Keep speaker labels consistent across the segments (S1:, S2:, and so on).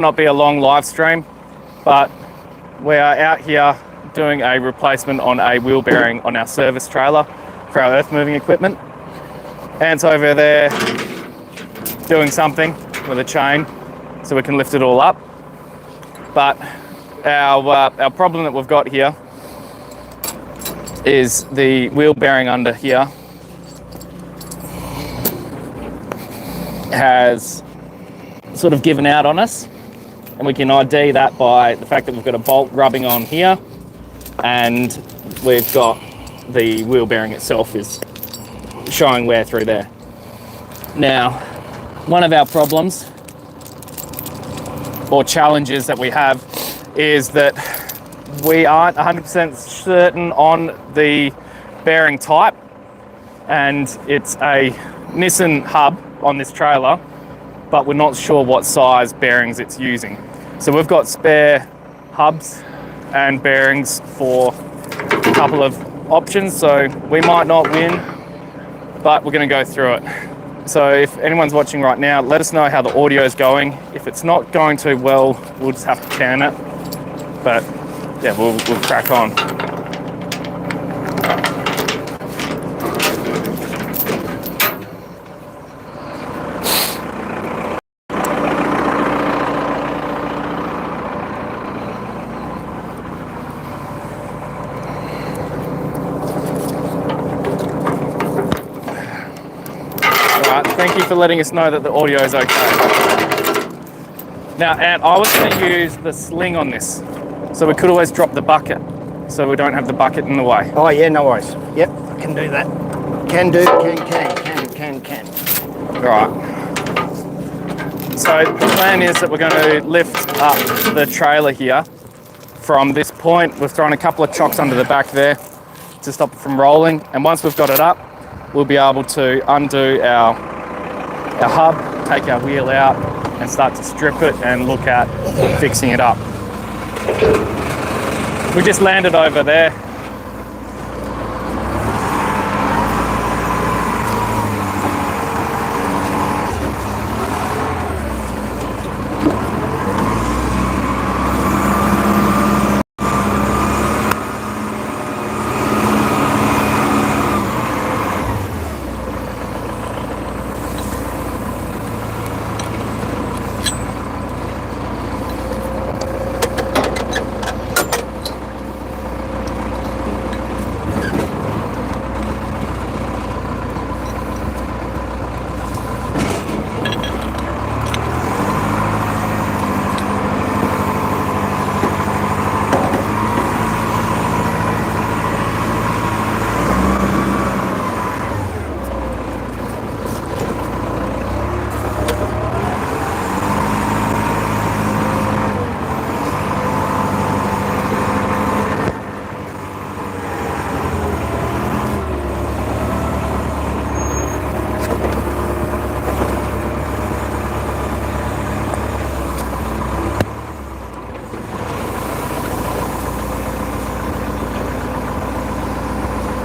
S1: not be a long live stream, but we are out here doing a replacement on a wheel bearing on our service trailer for our earth moving equipment. Ant's over there doing something with a chain so we can lift it all up. But our problem that we've got here is the wheel bearing under here has sort of given out on us, and we can ID that by the fact that we've got a bolt rubbing on here and we've got the wheel bearing itself is showing wear through there. Now, one of our problems or challenges that we have is that we aren't 100% certain on the bearing type, and it's a Nissan hub on this trailer, but we're not sure what size bearings it's using. So we've got spare hubs and bearings for a couple of options, so we might not win, but we're going to go through it. So if anyone's watching right now, let us know how the audio is going. If it's not going too well, we'll just have to can it, but yeah, we'll crack on. Thank you for letting us know that the audio is okay. Now, Ant, I was going to use the sling on this, so we could always drop the bucket, so we don't have the bucket in the way.
S2: Oh yeah, no worries. Yep, I can do that. Can do, can.
S1: All right. So the plan is that we're going to lift up the trailer here. From this point, we've thrown a couple of chocks under the back there to stop it from rolling, and once we've got it up, we'll be able to undo our hub, take our wheel out and start to strip it and look at fixing it up. We just landed over there.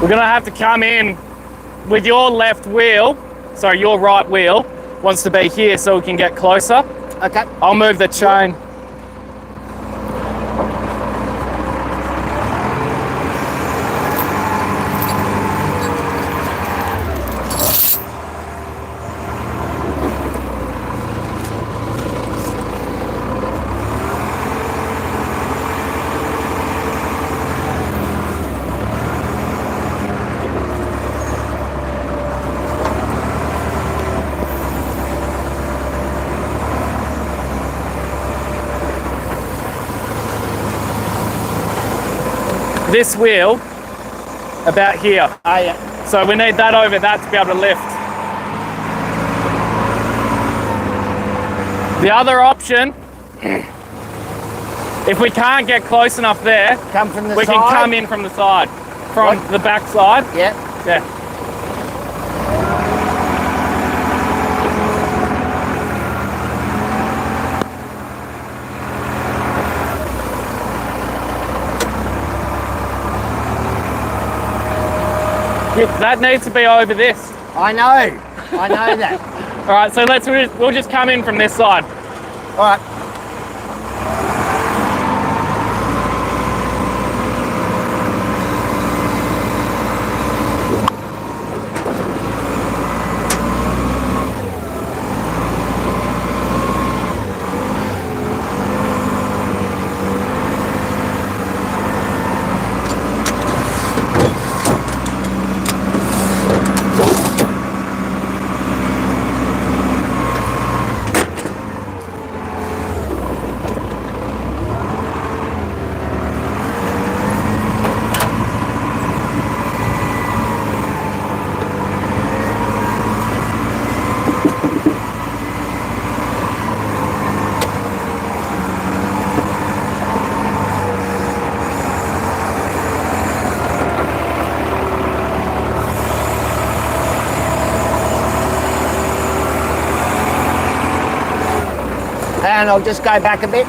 S1: We're gonna have to come in with your left wheel, sorry, your right wheel wants to be here so we can get closer.
S2: Okay.
S1: I'll move the chain. This wheel about here.
S2: Oh yeah.
S1: So we need that over that to be able to lift. The other option, if we can't get close enough there,
S2: Come from the
S1: we
S2: side?
S1: can come in from the side, from
S2: What?
S1: the back side.
S2: Yeah.
S1: Yeah. Yeah, that needs to be over this.
S2: I know that.
S1: All right, so we'll just come in from this side.
S2: All right. and I'll just go back a bit.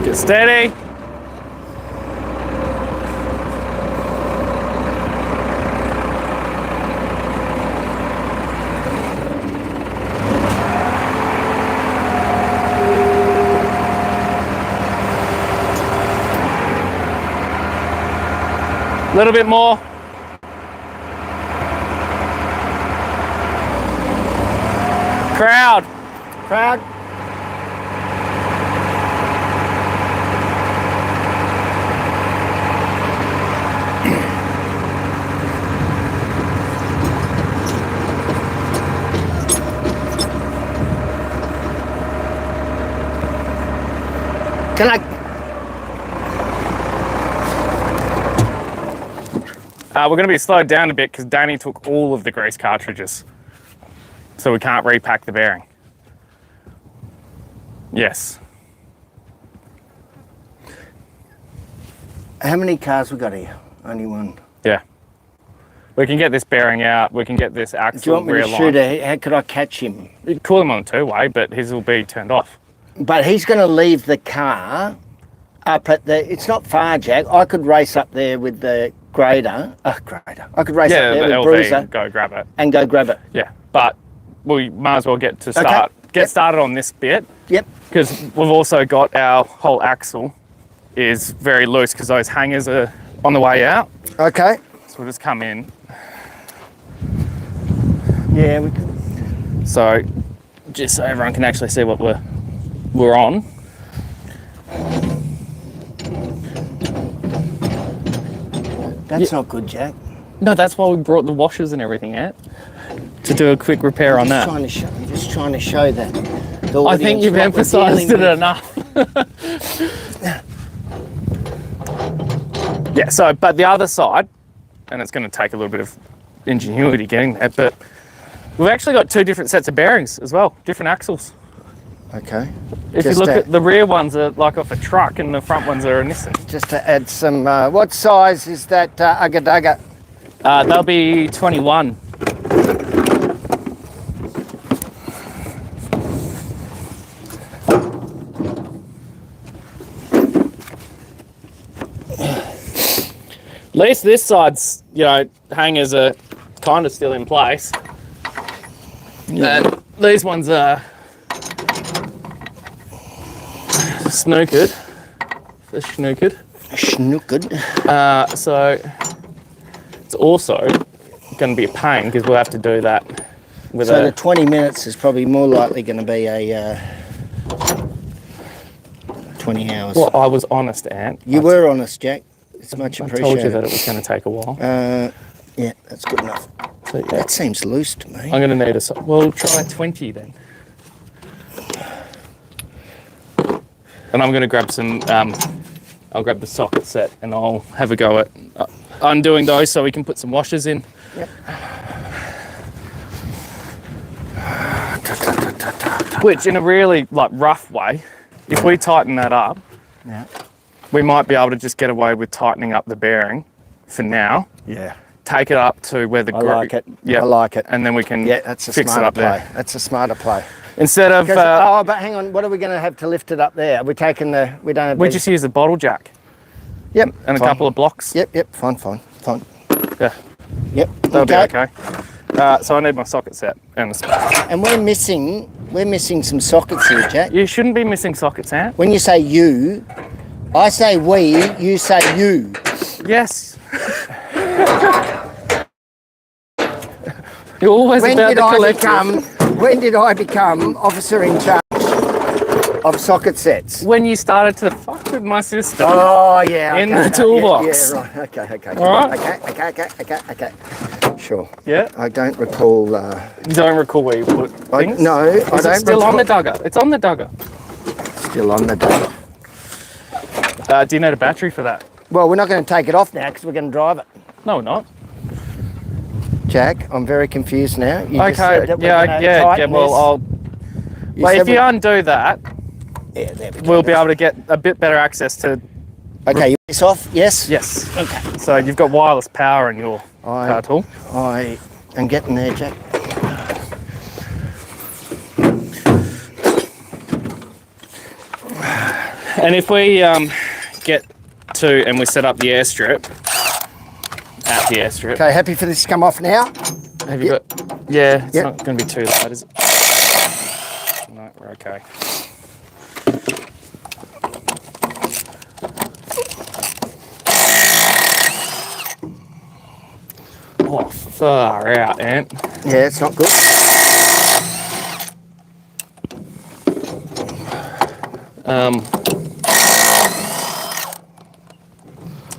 S1: Get steady. A little bit more. Crowd.
S2: Crowd. Can I?
S1: We're going to be slowed down a bit because Danny took all of the grease cartridges. So we can't repack the bearing. Yes.
S2: How many cars we got here? Only one.
S1: Yeah. We can get this bearing out. We can get this axle realigned.
S2: Do you want me to shoot how could I catch him?
S1: You can call him on the two-way, but his will be turned off.
S2: But he's going to leave the car up at the... It's not far, Jack. I could race up there with the grader. I could race up there with
S1: LV,
S2: Bruiser.
S1: go grab it.
S2: And go grab it.
S1: Yeah, but we might as well get to start.
S2: Okay.
S1: Get started on this bit.
S2: Yep.
S1: Because we've also got our whole axle is very loose because those hangers are on the way out.
S2: Okay.
S1: So we'll just come in.
S2: Yeah, we can.
S1: So just so everyone can actually see what we're on.
S2: That's not good, Jack.
S1: No, that's why we brought the washers and everything out. To do a quick repair on that.
S2: I'm just trying to show that.
S1: I think you've emphasised it enough. Yeah, so, but the other side, and it's going to take a little bit of ingenuity getting there, but we've actually got two different sets of bearings as well, different axles.
S2: Okay.
S1: If you look at the rear ones are like off a truck and the front ones are a Nissan.
S2: Just to add some, what size is that Ugga Dugga?
S1: They'll be 21. At least this side's, hangers are kind of still in place.
S2: Yeah.
S1: And these ones are snookered. They're snookered. So it's also going to be a pain because we'll have to do that with
S2: the 20 minutes is probably more likely going to be a 20 hours.
S1: Well, I was honest, Ant.
S2: You were honest, Jack. It's much appreciated.
S1: I told you that it was going to take a while.
S2: Yeah, that's good enough.
S1: So, yeah.
S2: That seems loose to me.
S1: I'm going to need we'll try 20 then. And I'm going to grab some, I'll grab the socket set and I'll have a go at undoing those so we can put some washers in.
S2: Yep.
S1: which in a really like rough way, if we tighten that up,
S2: Yeah.
S1: we might be able to just get away with tightening up the bearing for now.
S2: Yeah.
S1: Take it up to where the
S2: I like it.
S1: Yeah,
S2: I like it.
S1: and then we can
S2: That's a
S1: fix it
S2: smarter
S1: up
S2: play.
S1: there.
S2: That's a smarter play.
S1: Instead of
S2: but hang on, what are we going to have to lift it up there? Are we taking the? We don't have.
S1: we just use a bottle jack.
S2: Yep.
S1: And a couple of blocks.
S2: Yep. Fine.
S1: Yeah,
S2: Yep.
S1: that'll be okay. So I need my socket set and a spark.
S2: And we're missing some sockets here, Jack.
S1: You shouldn't be missing sockets, Ant.
S2: When you say you, I say we, you say you.
S1: Yes. You're always
S2: When
S1: about
S2: did
S1: the
S2: I
S1: collective.
S2: when did I become officer in charge of socket sets?
S1: When you started to fuck with my sister.
S2: Oh yeah.
S1: In
S2: okay,
S1: the toolbox.
S2: Yeah, right. Okay.
S1: All right.
S2: Okay. Sure.
S1: Yeah.
S2: I don't recall.
S1: You don't recall where you put things?
S2: No, I
S1: Is
S2: don't.
S1: it still on
S2: recall.
S1: the dugger? It's on the dugger.
S2: Still on the day.
S1: Do you need a battery for that?
S2: Well, we're not going to take it off now because we're going to drive it.
S1: No, we're not.
S2: Jack, I'm very confused now. You just
S1: Okay.
S2: said that we're
S1: Yeah.
S2: gonna
S1: Yeah.
S2: tighten
S1: Well,
S2: this.
S1: I'll. Well,
S2: said
S1: if you undo that,
S2: Yeah, there we go.
S1: we'll be able to get a bit better access to.
S2: Okay, this off? Yes.
S1: Yes. Okay. So you've got wireless power in your power tool.
S2: I am getting there, Jack.
S1: And if we get to and we set up the airstrip at the airstrip.
S2: Okay, happy for this to come off now?
S1: Have you got? Yeah, it's
S2: Yep.
S1: not going to be too loud, is it? No, we're okay. Oh, far out, Ant.
S2: Yeah, it's not good.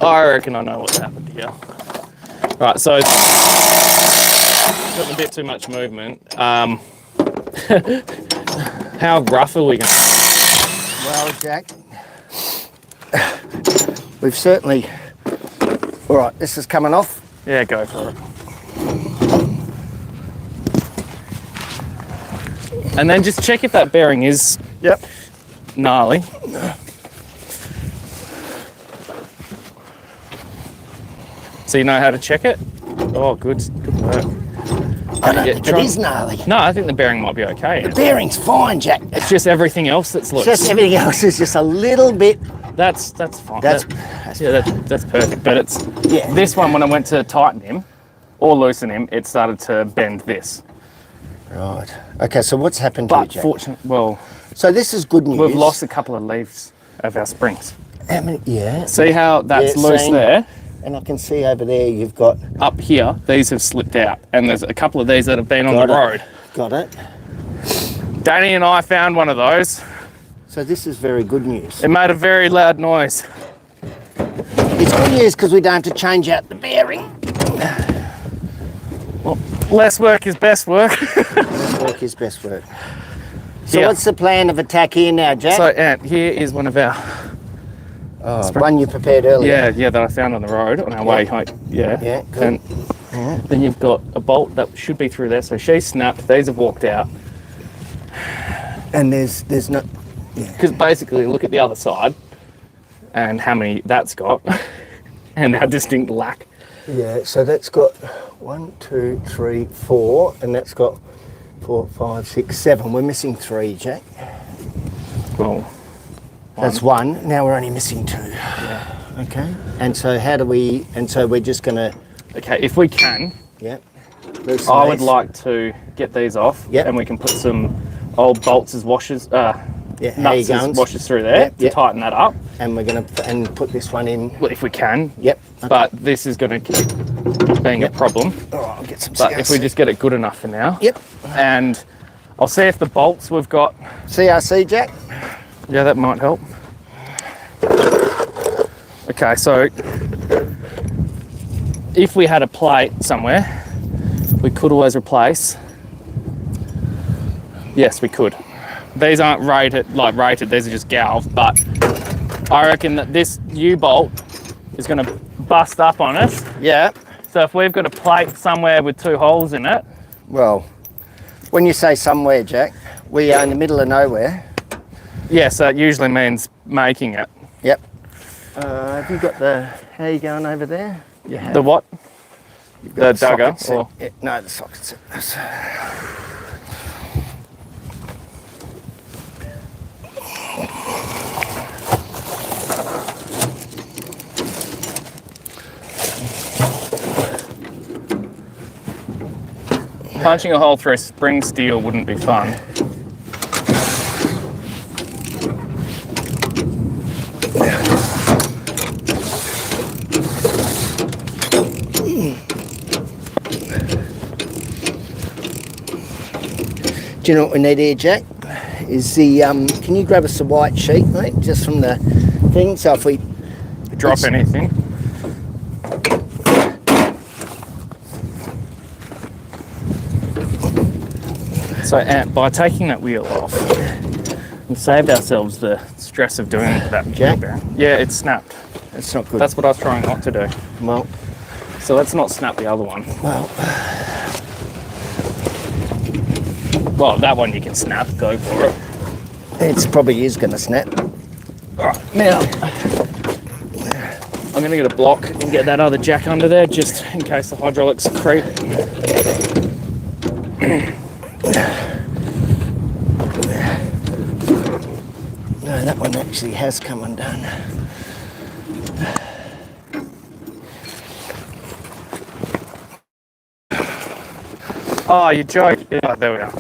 S1: I reckon I know what's happened here. Right, so it's got a bit too much movement. How rough are we going to?
S2: Well, Jack, we've certainly... All right, this is coming off.
S1: Yeah, go for it. And then just check if that bearing is
S2: Yep.
S1: gnarly. So you know how to check it? Oh, good work.
S2: It is gnarly.
S1: No, I think the bearing might be okay.
S2: The bearing's fine, Jack.
S1: It's just everything else that's loose.
S2: Just everything else is just a little bit...
S1: That's fine.
S2: That's
S1: That's perfect. But it's
S2: Yeah.
S1: this one, when I went to tighten him or loosen him, it started to bend this.
S2: Right. Okay, so what's happened
S1: But
S2: here, Jack?
S1: fortunately, well,
S2: So this is good news.
S1: we've lost a couple of leaves of our springs.
S2: How many? Yeah.
S1: See how that's
S2: Yeah,
S1: loose
S2: same.
S1: there?
S2: And I can see over there you've got...
S1: Up here, these have slipped out, and there's a couple of these that have been on
S2: Got
S1: the
S2: it.
S1: road.
S2: Got it.
S1: Danny and I found one of those.
S2: So this is very good news.
S1: It made a very loud noise.
S2: It's good news because we don't have to change out the bearing.
S1: Well, less work is best work.
S2: Best work is best work. So
S1: Yeah.
S2: what's the plan of attack here now, Jack?
S1: So, Ant, here is one of our
S2: One you prepared earlier.
S1: yeah that I found on the road on our way home. Yeah.
S2: Yeah, good.
S1: And then you've got a bolt that should be through there. So she snapped. These have walked out.
S2: And there's no...
S1: Because basically, look at the other side and how many that's got, and how distinct lack.
S2: Yeah, so that's got 1, 2, 3, 4, and that's got 4, 5, 6, 7. We're missing 3, Jack.
S1: Well,
S2: That's 1. Now we're only missing 2. Yeah. Okay. And so how do we... And so we're just going to...
S1: okay, if we can,
S2: Yeah.
S1: I would like to get these off,
S2: Yep.
S1: and we can put some old bolts as washers,
S2: Yeah, how
S1: nuts
S2: you
S1: as
S2: going?
S1: washers through there
S2: Yep,
S1: to
S2: yep.
S1: tighten that up.
S2: And we're going to put this one in.
S1: Well, if we can.
S2: Yep. Okay.
S1: But this is going to keep being a problem.
S2: All right, I'll get some
S1: But if we just get it good enough for now.
S2: Yep.
S1: And I'll see if the bolts we've got.
S2: CRC, Jack?
S1: Yeah, that might help. Okay, so if we had a plate somewhere, we could always replace. Yes, we could. These aren't rated, these are just galv, but I reckon that this U-bolt is going to bust up on us.
S2: Yeah.
S1: So if we've got a plate somewhere with 2 holes in it,
S2: Well, when you say somewhere, Jack, We are in the middle of nowhere.
S1: Yeah, so it usually means making it.
S2: Yep. Have you got the, how are you going over there? You have.
S1: The what?
S2: You've
S1: The
S2: got
S1: dugger?
S2: socket set.
S1: Or?
S2: Yeah, no, the socket set.
S1: Punching a hole through spring steel wouldn't be fun.
S2: Do you know what we need here, Jack? Is the, can you grab us a white sheet, mate, just from the thing? So if we
S1: Drop anything. So Ant, by taking that wheel off, we saved ourselves the stress of doing that wheel
S2: Jack?
S1: bearing. Yeah, it's snapped.
S2: That's not good.
S1: That's what I was trying not to do.
S2: Well,
S1: So let's not snap the other one. Well, that one you can snap, go for it.
S2: it probably is going to snap.
S1: Alright, now I'm going to get a block and get that other jack under there just in case the hydraulics creep.
S2: No, that one actually has come undone.
S1: Oh, you joke. Yeah, there we are.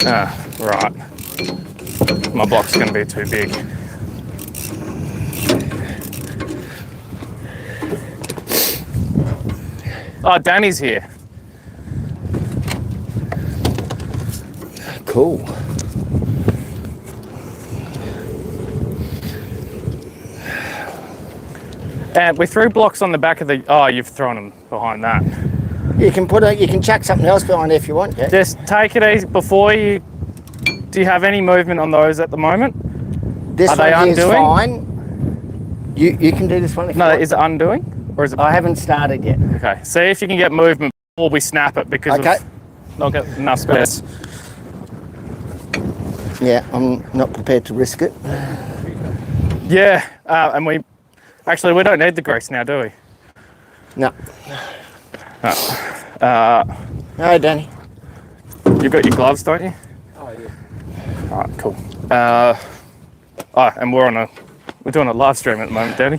S1: Ah, right. My block's going to be too big. Oh, Danny's here.
S2: Cool.
S1: And we threw blocks on the back of the... Oh, you've thrown them behind that.
S2: You can you can chuck something else behind it if you want, yeah.
S1: Just take it easy before you... Do you have any movement on those at the moment?
S2: This
S1: Are they
S2: one is
S1: undoing?
S2: fine. You can do this one if you
S1: No,
S2: want.
S1: is it undoing? Or is it...
S2: I haven't started yet.
S1: Okay, see if you can get movement before we snap it because
S2: Okay.
S1: of not get enough space.
S2: Yeah, I'm not prepared to risk it.
S1: Yeah, and we... Actually, we don't need the grease now, do we?
S2: No.
S1: Oh.
S2: No, Danny.
S1: You've got your gloves, don't you?
S3: Oh, yeah.
S1: Alright, cool. And we're doing a live stream at the moment, Danny.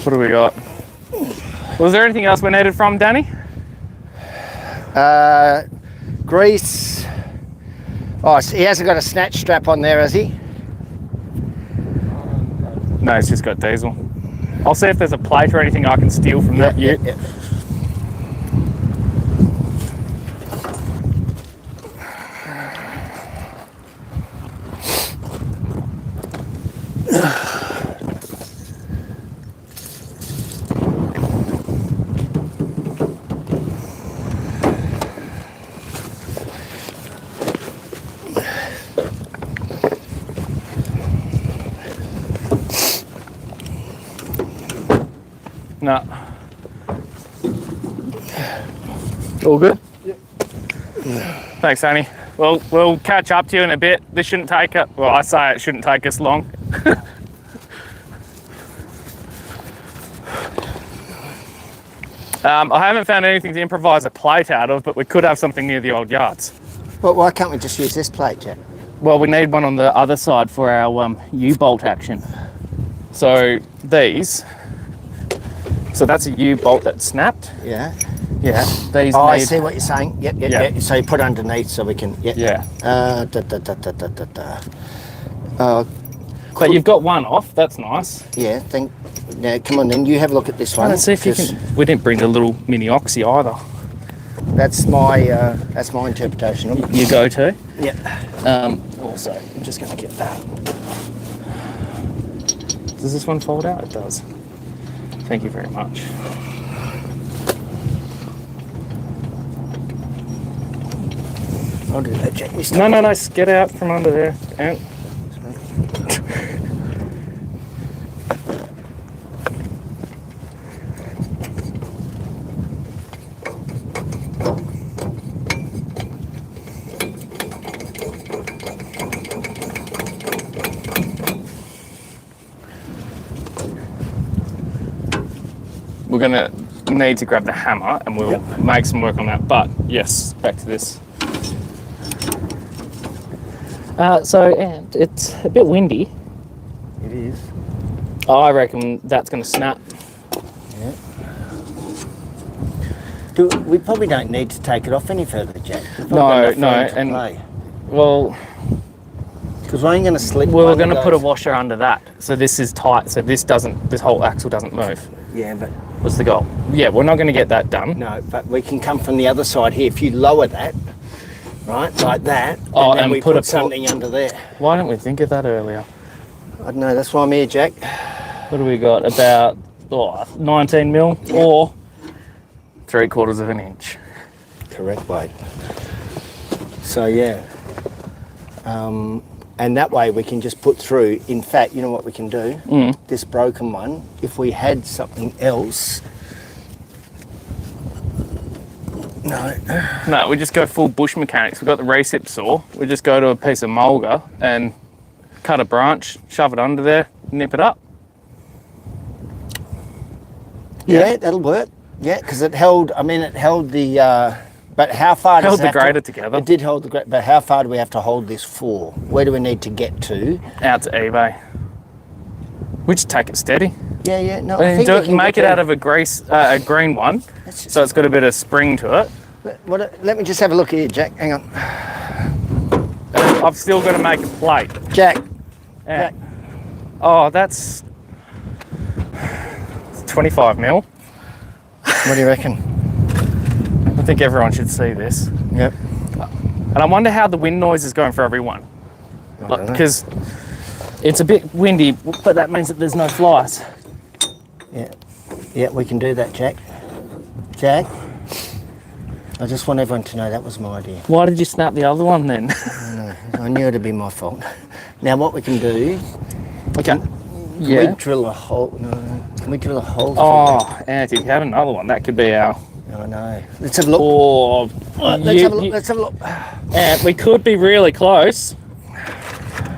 S1: What do we got? Was there anything else we needed from Danny?
S2: Grease. Oh, so he hasn't got a snatch strap on there, has he?
S1: No, he's just got diesel. I'll see if there's a plate or anything I can steal from that ute.
S2: Yeah.
S1: No. All good?
S3: Yep.
S1: Thanks, Danny. Well, we'll catch up to you in a bit. This shouldn't take it. Well, I say it shouldn't take us long. I haven't found anything to improvise a plate out of, but we could have something near the old yards.
S2: Well, why can't we just use this plate, Jack?
S1: Well, we need one on the other side for our U-bolt action. So these, so that's a U-bolt that snapped.
S2: Yeah.
S1: Yeah. These
S2: Oh,
S1: need,
S2: I see what you're saying. Yep.
S1: Yeah.
S2: So you put underneath so we can. Yep.
S1: Yeah. But you've got one off. That's nice.
S2: Yeah. Now, come on then. You have a look at this one.
S1: Let's see if you can. We didn't bring the little mini oxy either.
S2: That's my interpretation of it.
S1: You go to.
S2: Yeah.
S1: Also, I'm just going to get that. Does this one fold out? It does. Thank you very much.
S2: I'll do that, Jack.
S1: No, get out from under there, Ant. We're gonna need to grab the hammer and we'll make some work on that. But yes, back to this. And it's a bit windy.
S2: It is.
S1: I reckon that's gonna snap.
S2: Yeah. We probably don't need to take it off any further, Jack.
S1: No, and well,
S2: because we ain't going to slip.
S1: Well, we're going to put a washer under that, so this is tight, so this whole axle doesn't move.
S2: Yeah, but
S1: what's the goal? Yeah, we're not going to get that done.
S2: No, but we can come from the other side here. If you lower that, right, like that, and then we put something under there.
S1: Why didn't we think of that earlier?
S2: I don't know. That's why I'm here, Jack.
S1: What do we got? About 19 mil or 3/4 of an inch.
S2: Correct weight. So yeah. And that way we can just put through. In fact, you know what we can do? This broken one, if we had something else.
S1: No, we just go full bush mechanics. We've got the recip saw. We just go to a piece of mulga and cut a branch, shove it under there, nip it up.
S2: Yeah, that'll work. Yeah, because it held the... But how far does it
S1: held the grader together?
S2: It did hold the grader, but how far do we have to hold this for? Where do we need to get to?
S1: Out to eBay. We just take it steady.
S2: Yeah, no.
S1: Make it out of a green one, so it's got a bit of spring to it.
S2: Let me just have a look here, Jack. Hang on.
S1: I've still got to make a plate.
S2: Jack.
S1: Yeah. Oh, that's 25 mil.
S2: What do you reckon?
S1: I think everyone should see this.
S2: Yep.
S1: And I wonder how the wind noise is going for everyone. Because it's a bit windy, but that means that there's no flies.
S2: Yeah, we can do that, Jack. Jack, I just want everyone to know that was my idea.
S1: Why did you snap the other one then?
S2: I knew it'd be my fault. Now what we can do...
S1: Okay.
S2: Can we drill a hole? No. Can we drill a hole?
S1: Oh, Auntie, if you had another one, that could be our...
S2: I know. Let's have a look. Let's have a look.
S1: And we could be really close.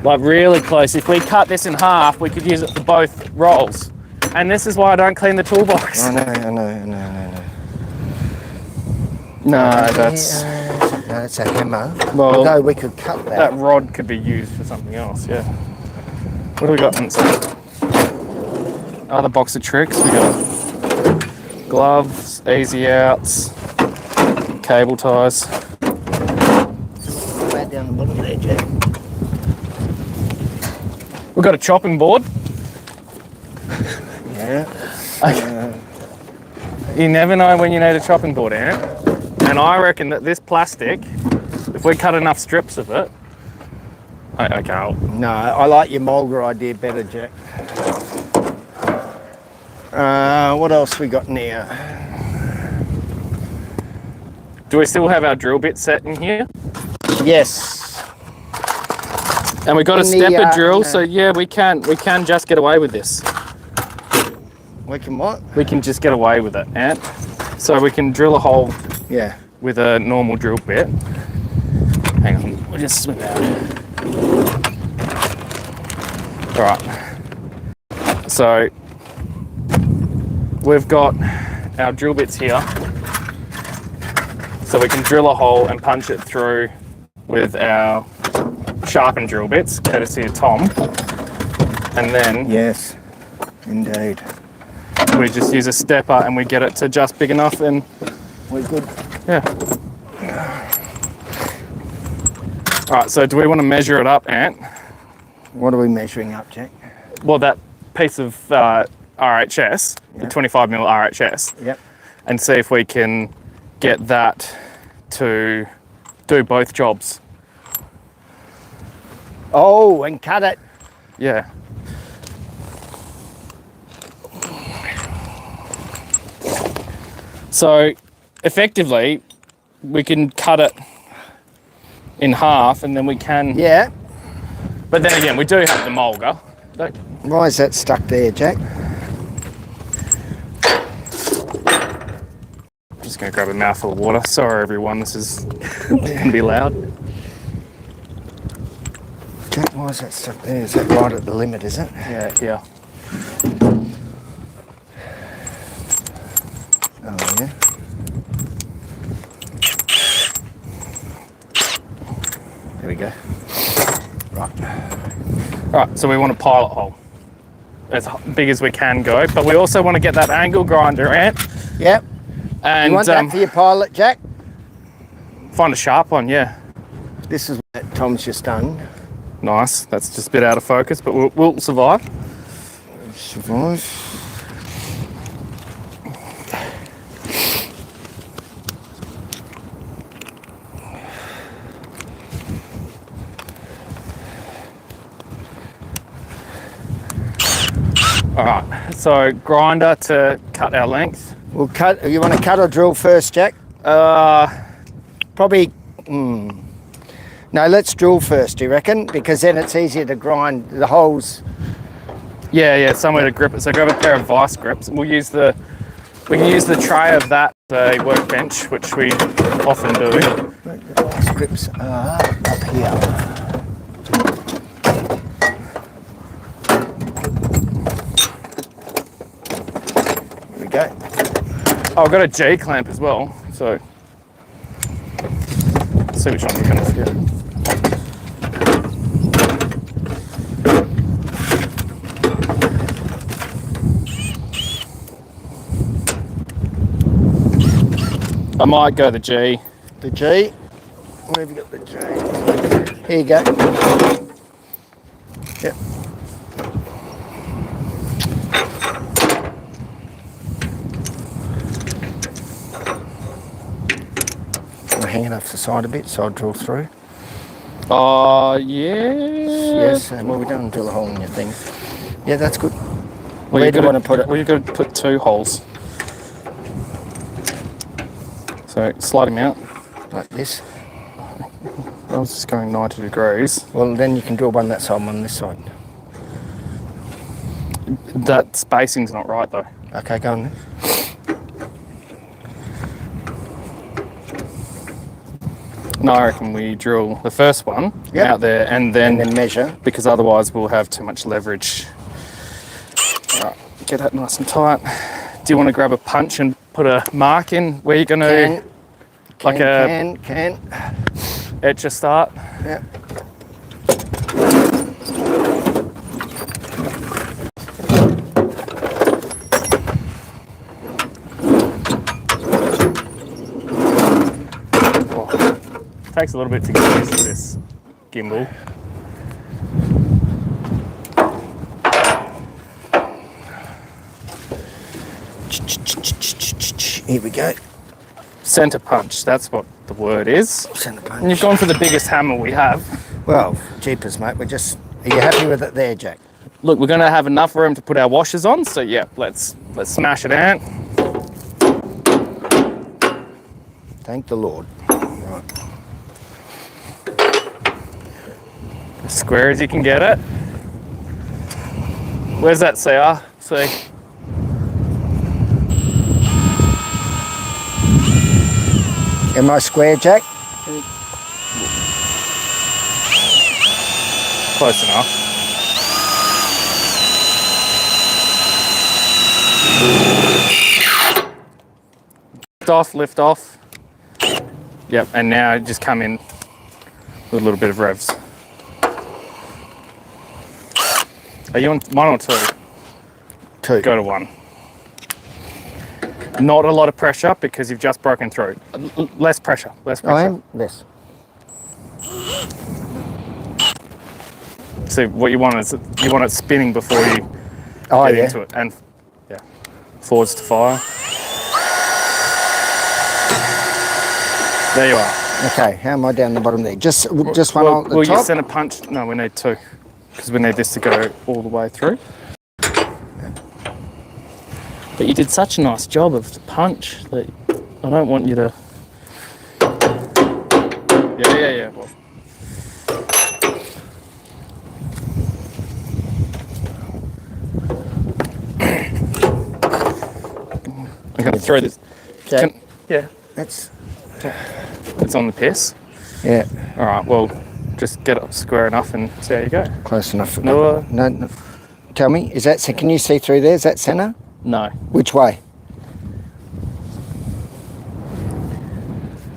S1: Like really close. If we cut this in half, we could use it for both rolls. And this is why I don't clean the toolbox.
S2: I know.
S1: No, that's...
S2: No, that's a hammer.
S1: Well,
S2: although we could cut that.
S1: That rod could be used for something else, yeah. What do we got inside? Other box of tricks. We got gloves, easy outs, cable ties.
S2: Right down the bottom there, Jack.
S1: We've got a chopping board.
S2: Yeah.
S1: You never know when you need a chopping board, Ant. And I reckon that this plastic, if we cut enough strips of it... Okay.
S2: No, I like your mulga idea better, Jack. What else we got in here?
S1: Do we still have our drill bit set in here?
S2: Yes.
S1: And we got a stepper drill, so yeah, we can just get away with this.
S2: We can what?
S1: We can just get away with it, Ant. So we can drill a hole with a normal drill bit. Hang on, we'll just swing that. Alright. So we've got our drill bits here. So we can drill a hole and punch it through with our sharpened drill bits, courtesy of Tom. And then...
S2: Yes, indeed.
S1: We just use a stepper and we get it to just big enough and...
S2: We're good.
S1: Yeah. Alright, so do we want to measure it up, Ant?
S2: What are we measuring up, Jack?
S1: Well, that piece of RHS, the 25mm RHS.
S2: Yep.
S1: And see if we can get that to do both jobs.
S2: Oh, and cut it.
S1: Yeah. So, effectively, we can cut it in half, and then we can.
S2: Yeah.
S1: But then again, we do have the mulga.
S2: Why is that stuck there, Jack?
S1: I'm just going to grab a mouthful of water. Sorry, everyone. This is going to be loud.
S2: Jack, why is that stuck there? Is that right at the limit, is it?
S1: Yeah, yeah.
S2: Oh, yeah. There we go.
S1: Right, so we want a pilot hole as big as we can go, but we also want to get that angle grinder, Ant.
S2: Yep.
S1: And
S2: You want that for your pilot, Jack?
S1: find a sharp one, yeah.
S2: This is what Tom's just done.
S1: Nice. That's just a bit out of focus, but we'll survive.
S2: Survive.
S1: All right, so grinder to cut our length.
S2: We'll cut. You want to cut or drill first, Jack? Probably. No, let's drill first. Do you reckon? Because then it's easier to grind the holes.
S1: Yeah, somewhere to grip it. So grab a pair of vice grips. We can use the tray of that workbench, which we often do.
S2: The grips are up here. Here we go.
S1: Oh, I've got a G clamp as well. So let's see which one we're going to get. I might go the G.
S2: The G. Where have you got the G? Here you go. Yep. I'll hang it off the side a bit so I'll drill through.
S1: Oh, yeah.
S2: Yes, and well, we don't drill a hole in your thing. Yeah, that's good.
S1: Well,
S2: Where do you want to put it?
S1: Well, you've got to put 2 holes. So slide him out.
S2: Like this.
S1: I was just going 90 degrees.
S2: Well, then you can drill one that side, one on this side.
S1: That spacing's not right though.
S2: Okay, go on then.
S1: No, I reckon we drill the first one out there and then
S2: measure.
S1: Because otherwise we'll have too much leverage. Alright, get that nice and tight. Do you want to grab a punch and put a mark in where you're going to
S2: Can.
S1: etch a start?
S2: Yeah.
S1: Takes a little bit to get used to this gimbal.
S2: Here we go.
S1: Centre punch, that's what the word is.
S2: Centre punch.
S1: And you've gone for the biggest hammer we have.
S2: Well, jeepers, mate. Are you happy with it there, Jack?
S1: Look, we're going to have enough room to put our washers on, so yeah, let's smash it out.
S2: Thank the Lord. Right.
S1: As square as you can get it. Where's that CR? See?
S2: Am I square, Jack?
S1: Close enough. Lift off. Yep, and now just come in with a little bit of revs. Are you on 1 or 2?
S2: 2.
S1: Go to 1. Not a lot of pressure because you've just broken through. Less pressure.
S2: I am less.
S1: So what you want is you want it spinning before you get into it, and yeah, forwards to fire. There you are.
S2: Okay, how am I down the bottom there? Just one on the top?
S1: Will you send a punch? No, we need 2 because we need this to go all the way through. But you did such a nice job of the punch that I don't want you to... Yeah. Well, through this.
S2: Jack,
S1: Yeah,
S2: that's
S1: it's on the piss.
S2: yeah,
S1: All right, well, just get it square enough and see how you go.
S2: close enough.
S1: No,
S2: No. Tell me, is that? Can you see through there? Is that centre?
S1: no.
S2: Which way?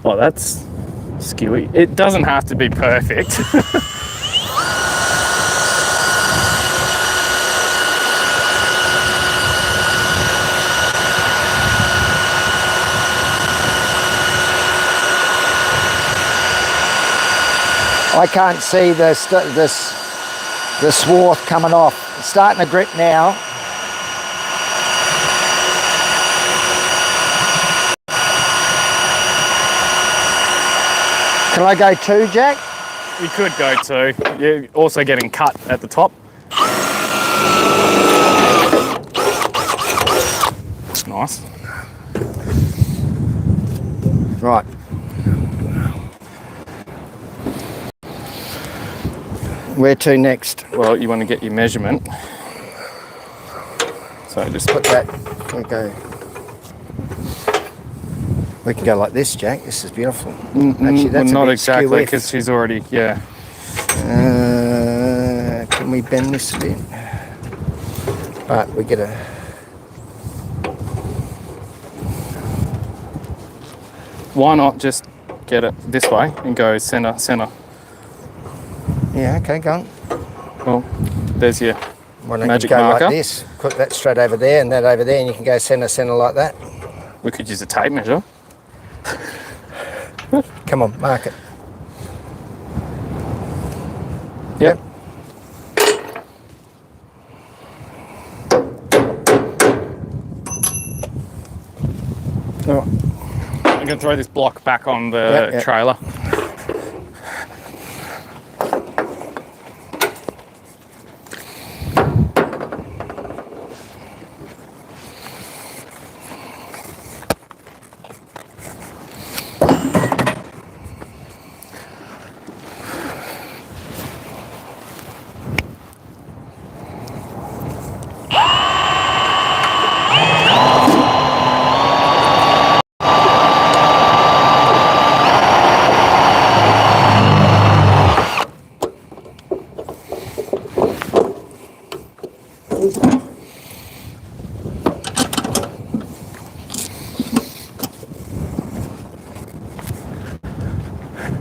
S1: Well, that's skewy. It doesn't have to be perfect.
S2: I can't see the swarth coming off. It's starting to grip now. Can I go 2, Jack?
S1: You could go 2. You're also getting cut at the top. Nice.
S2: Right. Where to next?
S1: Well, you want to get your measurement. So just
S2: Put that. We can go like this, Jack. This is beautiful. Actually, that's
S1: not
S2: a bit
S1: exactly
S2: skew-iff.
S1: because she's already, yeah.
S2: Can we bend this a bit? But we get a.
S1: Why not just get it this way and go center?
S2: Yeah. Okay, go on.
S1: Well, there's your
S2: Why don't
S1: magic
S2: you go
S1: marker.
S2: like this? Put that straight over there and that over there, and you can go center like that.
S1: We could use a tape measure.
S2: Come on, mark it.
S1: Yep.
S2: Oh.
S1: I'm going to throw this block back on the trailer.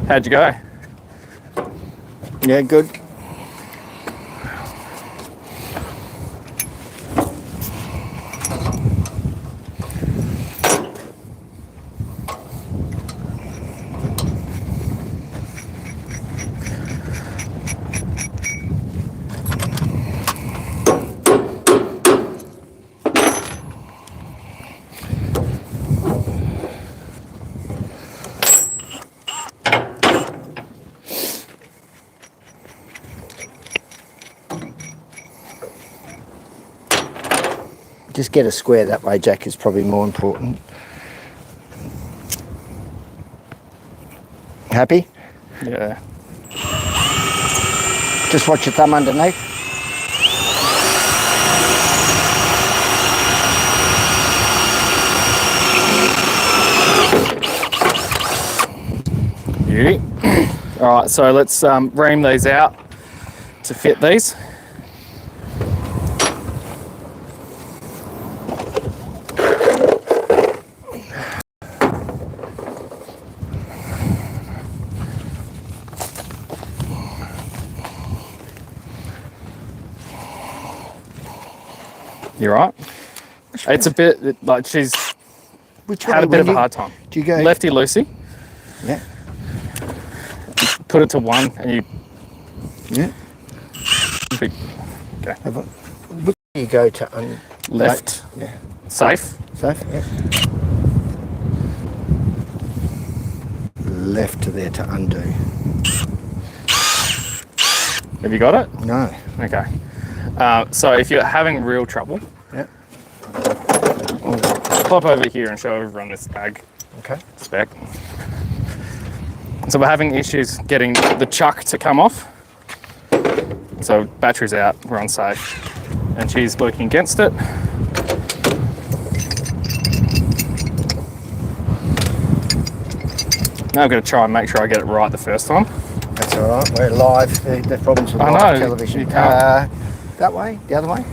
S1: How'd you go?
S2: Yeah, good. Just get a square that way, Jack, is probably more important. Happy?
S1: Yeah.
S2: Just watch your thumb underneath.
S1: Beauty. All right, so let's ream these out to fit these. You're right. It's a bit like she's had a bit of a hard time.
S2: Do you go
S1: lefty loosey?
S2: Yeah.
S1: Put it to 1 and you.
S2: Yeah.
S1: Okay.
S2: Which you go to
S1: Left.
S2: Yeah.
S1: Safe.
S2: Safe. Yeah. Left to there to undo.
S1: Have you got it?
S2: No.
S1: Okay. So if you're having real trouble,
S2: Yeah.
S1: I'll pop over here and show everyone this ag
S2: Okay.
S1: spec. So we're having issues getting the chuck to come off. So battery's out, we're on safe. And she's working against it. Now I'm going to try and make sure I get it right the first time.
S2: That's all right. We're live. The problems with
S1: I
S2: live
S1: know,
S2: television.
S1: you can't.
S2: That way? The other way?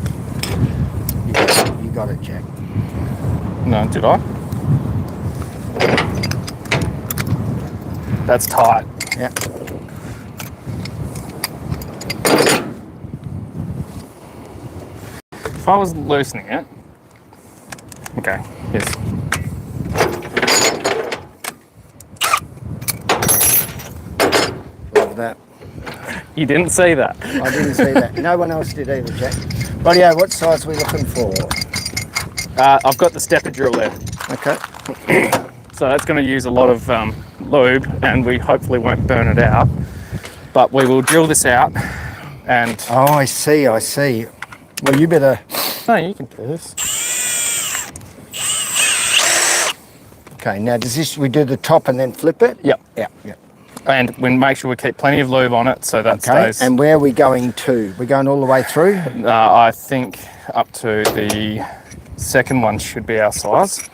S2: You got it, Jack.
S1: No, did I? That's tight.
S2: Yeah.
S1: If I was loosening it, okay, yes.
S2: Love that.
S1: You didn't see that.
S2: I didn't see that. No one else did either, Jack. Rightio, what size are we looking for?
S1: I've got the stepper drill there.
S2: Okay.
S1: So that's going to use a lot of lube, and we hopefully won't burn it out. But we will drill this out and...
S2: Oh, I see. Well, you better...
S1: No, you can do this.
S2: Okay, now does this, we do the top and then flip it?
S1: Yep.
S2: Yeah.
S1: And we make sure we keep plenty of lube on it so that stays...
S2: And where are we going to? We're going all the way through?
S1: I think up to the second one should be our size.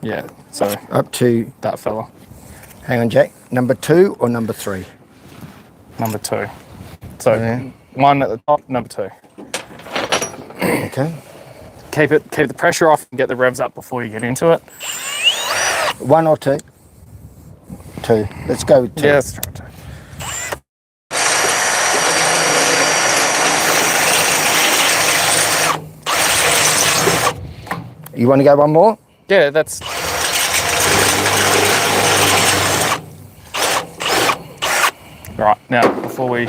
S1: Yeah, so
S2: up to
S1: that fella.
S2: Hang on, Jack. Number 2 or number 3?
S1: Number 2. So one at the top, number 2.
S2: Okay.
S1: Keep the pressure off and get the revs up before you get into it.
S2: 1 or 2? 2. Let's go with 2.
S1: Yeah, let's try 2.
S2: You want to go one more?
S1: Yeah, that's... Right, now, before we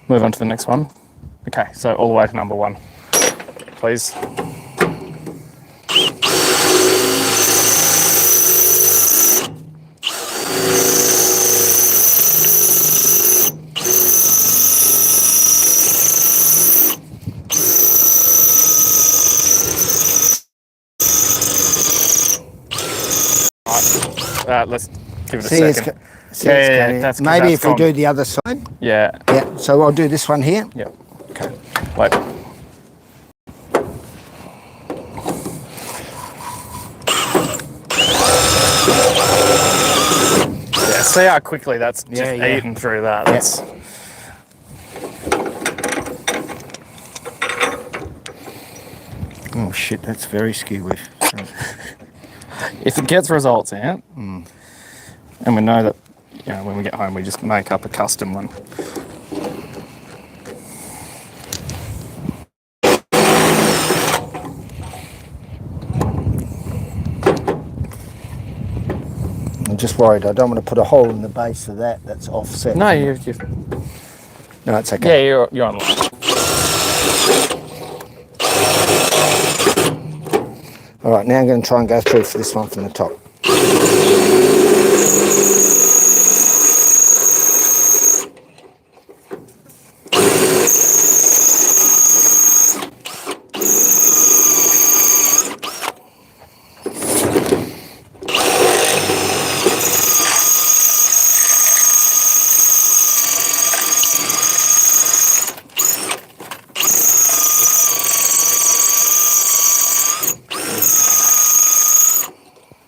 S1: move on to the next one. Okay, so all the way to number 1, please. Let's give it a second.
S2: That's maybe if we do the other side.
S1: Yeah.
S2: Yeah. So I'll do this one here.
S1: Yep. Okay. Wait. Yeah. See how quickly that's just eaten through that. That's...
S2: Oh shit! That's very skewy.
S1: If it gets results out, and we know that, you know, when we get home, we just make up a custom one.
S2: I'm just worried. I don't want to put a hole in the base of that. That's offset.
S1: No,
S2: No, it's okay.
S1: Yeah, you're on line.
S2: All right, now I'm going to try and go through for this one from the top.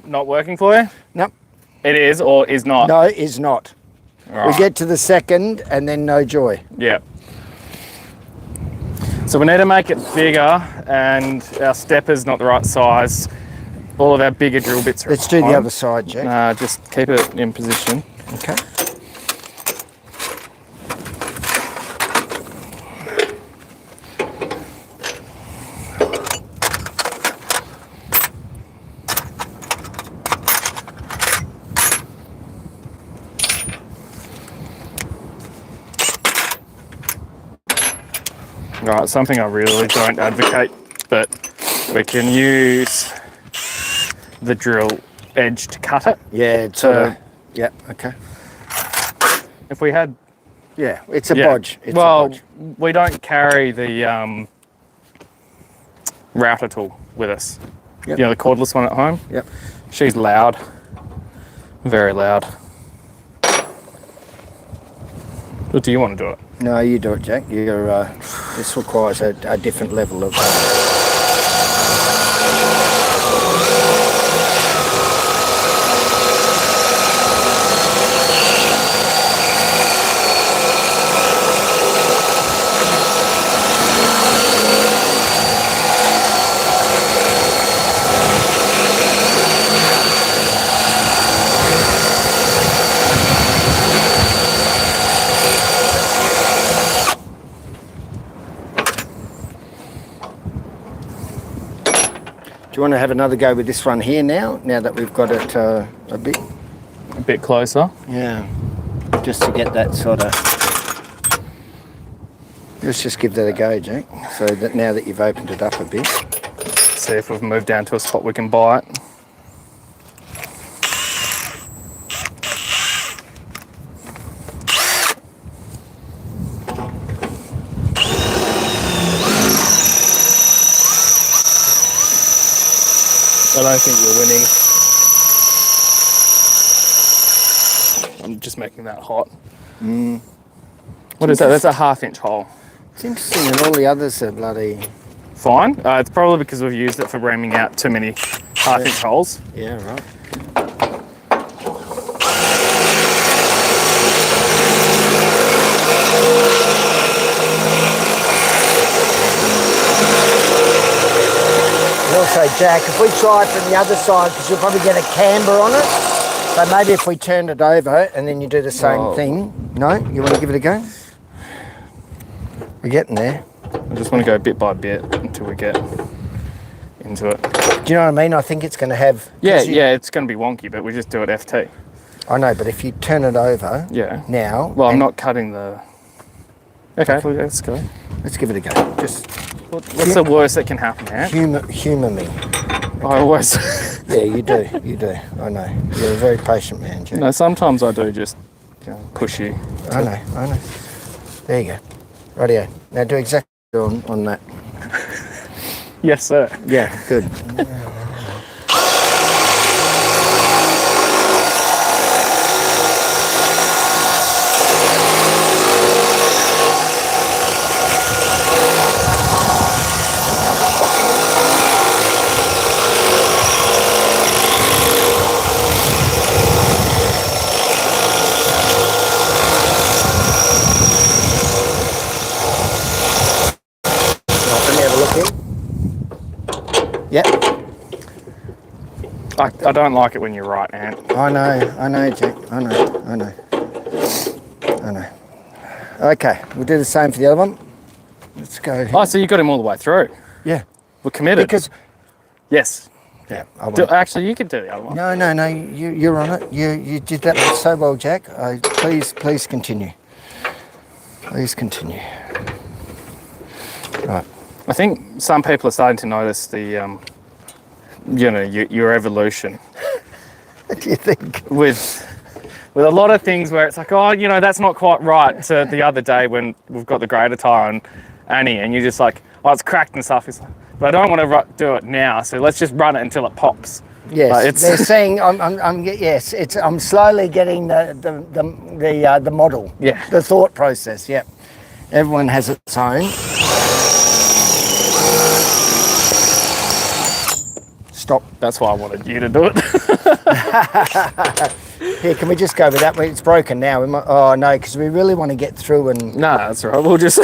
S1: Not working for you?
S2: Nope.
S1: It is or is not?
S2: No, it is not.
S1: Right.
S2: We get to the second and then no joy.
S1: Yeah. So we need to make it bigger, and our stepper's not the right size. All of our bigger drill bits are
S2: Let's do the other side, Jack.
S1: Just keep it in position.
S2: Okay.
S1: Right, something I really don't advocate, but we can use the drill edge to cut it.
S2: Yeah, it's yeah, okay.
S1: If we had...
S2: Yeah, it's a bodge. It's a bodge.
S1: We don't carry the router tool with us.
S2: Yep.
S1: You know, the cordless one at home?
S2: Yep.
S1: She's loud, very loud. Or do you want to do it?
S2: No, you do it, Jack. You're, this requires a different level of... want to have another go with this one here now that we've got it a bit
S1: closer.
S2: Yeah, just to get that sort of... Let's just give that a go, Jack. So that now that you've opened it up a bit.
S1: See if we've moved down to a spot we can bite. I don't think we're winning. I'm just making that hot. What is that? That's a 1/2 inch hole.
S2: It's interesting that all the others are bloody...
S1: Fine. It's probably because we've used it for reaming out too many 1/2 inch holes.
S2: Yeah, right. And also, Jack, if we try it from the other side, because you'll probably get a camber on it. So maybe if we turn it over and then you do the same thing. No? You want to give it a go? We're getting there.
S1: I just want to go bit by bit until we get into it.
S2: Do you know what I mean? I think it's going to have...
S1: Yeah, it's going to be wonky, but we just do it FT.
S2: I know, but if you turn it over now...
S1: Well, I'm not cutting the... Okay, let's go.
S2: Let's give it a go. Just...
S1: What's the worst that can happen, man?
S2: Humour me.
S1: I always...
S2: Yeah, you do. I know. You're a very patient man, Jack.
S1: No, sometimes I do just push you.
S2: I know. There you go. Rightio. Now do exactly on that.
S1: Yes, sir.
S2: Yeah, good. Yep.
S1: I don't like it when you're right, Ant.
S2: I know, Jack. I know. Okay, we'll do the same for the other one. Let's go.
S1: Oh, so you got him all the way through?
S2: Yeah.
S1: We're committed.
S2: Because...
S1: Yes.
S2: Yeah.
S1: Actually, you can do the other one.
S2: No. You're on it. You did that so well, Jack. Please continue. Please continue. Right.
S1: I think some people are starting to notice the, your evolution.
S2: What do you think?
S1: With a lot of things where it's like, oh, that's not quite right. To the other day when we've got the grader tire on Annie, and you're just like, oh, it's cracked and stuff. It's like, but I don't want to do it now, so let's just run it until it pops.
S2: Yes, they're saying I'm slowly getting the model.
S1: Yeah.
S2: The thought process. Yeah. Everyone has its own. Stop.
S1: That's why I wanted you to do it.
S2: Here, can we just go with that? It's broken now. Oh no, because we really want to get through and...
S1: No, that's all right. We'll just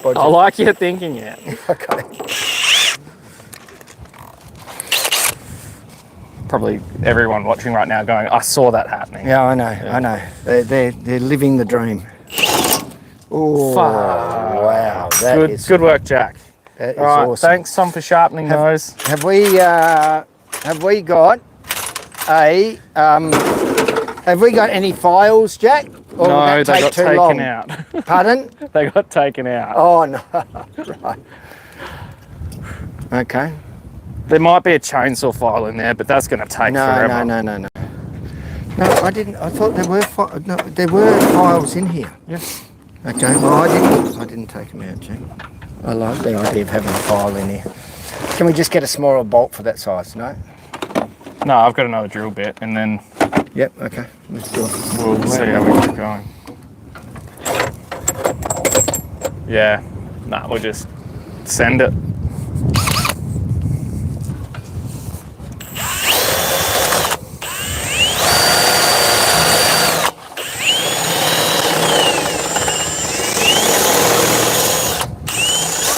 S1: budget. I like your thinking, yeah.
S2: Okay.
S1: Probably everyone watching right now going, I saw that happening.
S2: Yeah, I know. They're living the dream. Oh, wow.
S1: Good work, Jack.
S2: That is
S1: all right,
S2: awesome.
S1: Thanks, Tom, for sharpening those.
S2: Have we got any files, Jack? Or
S1: No, they got taken
S2: long?
S1: out.
S2: Pardon?
S1: They got taken out.
S2: Oh, no. Right. Okay.
S1: There might be a chainsaw file in there, but that's going to take forever.
S2: No. No, I didn't. I thought there were files in here.
S1: Yes.
S2: Okay. Well, I didn't take them out, Jack. I like the idea of having a file in here. Can we just get a smaller bolt for that size? No.
S1: No, I've got another drill bit, and then.
S2: Yep. Okay. Let's do it.
S1: We'll see how we keep going. Yeah. Nah, we'll just send it.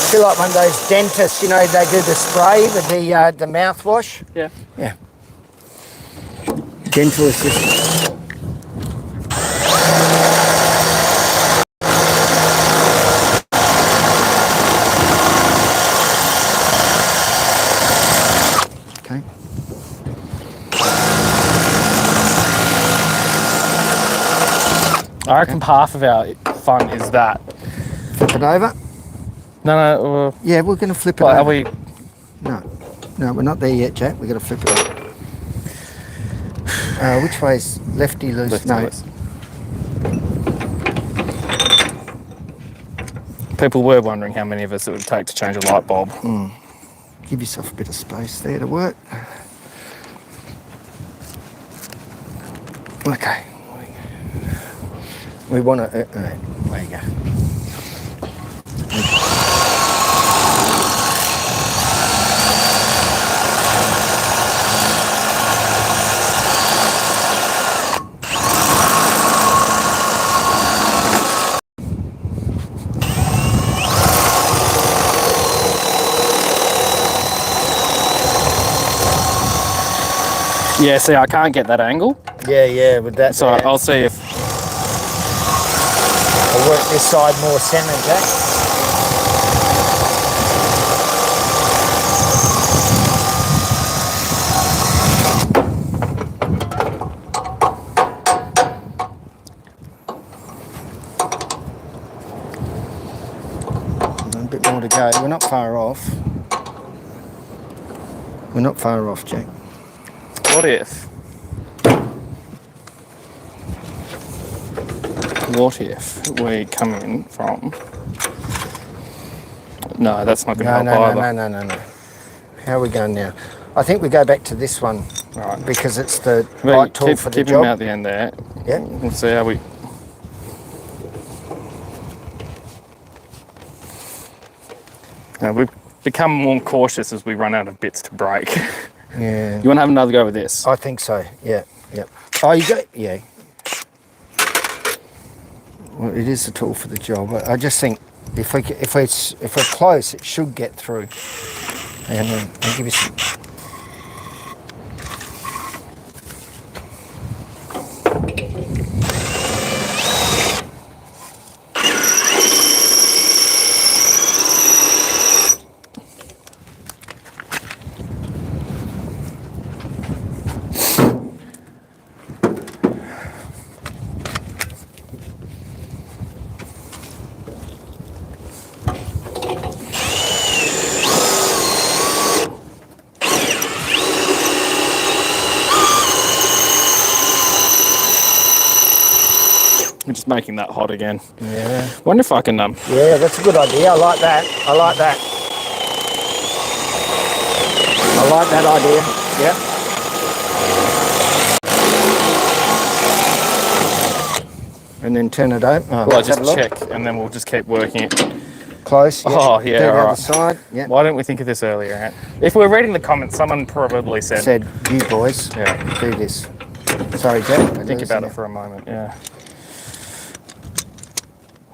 S2: I feel like one of those dentists, they do the spray with the mouthwash.
S1: Yeah.
S2: Yeah. Dental assistant.
S1: I reckon half of our fun is that.
S2: Flip it over.
S1: No.
S2: Yeah, we're going to flip it
S1: Well,
S2: over.
S1: are we?
S2: No, we're not there yet, Jack. We're going to flip it over. Which way's lefty loose?
S1: Lefty
S2: no.
S1: loose. People were wondering how many of us it would take to change a light bulb.
S2: Give yourself a bit of space there to work. Okay. We want to... there you go.
S1: Yeah, see, I can't get that angle.
S2: Yeah, with that.
S1: So I'll see if...
S2: I'll work this side more centre, Jack. A bit more to go. We're not far off. We're not far off, Jack.
S1: What if we come in from... No, that's not going to help either.
S2: No. How are we going now? I think we go back to this one.
S1: Right.
S2: Because it's the right tool for the job.
S1: Keep him out the end there.
S2: Yeah.
S1: We'll see how we... We've become more cautious as we run out of bits to break.
S2: Yeah.
S1: You want to have another go with this?
S2: I think so. Yeah. Oh, you go. Yeah. Well, it is the tool for the job. I just think if we're close, it should get through. And I'll give you some.
S1: I'm just making that hot again.
S2: Yeah.
S1: Wonder if I can...
S2: Yeah, that's a good idea. I like that. I like that idea. Yeah. And then turn it over. Oh,
S1: well, just check, and then we'll just keep working it.
S2: Close. Yeah.
S1: Oh, yeah,
S2: do the
S1: all
S2: other
S1: right.
S2: side. Yeah.
S1: Why didn't we think of this earlier, Ant? If we're reading the comments, someone probably said...
S2: you boys, do this. Sorry, Jack.
S1: Think about it for a moment, yeah.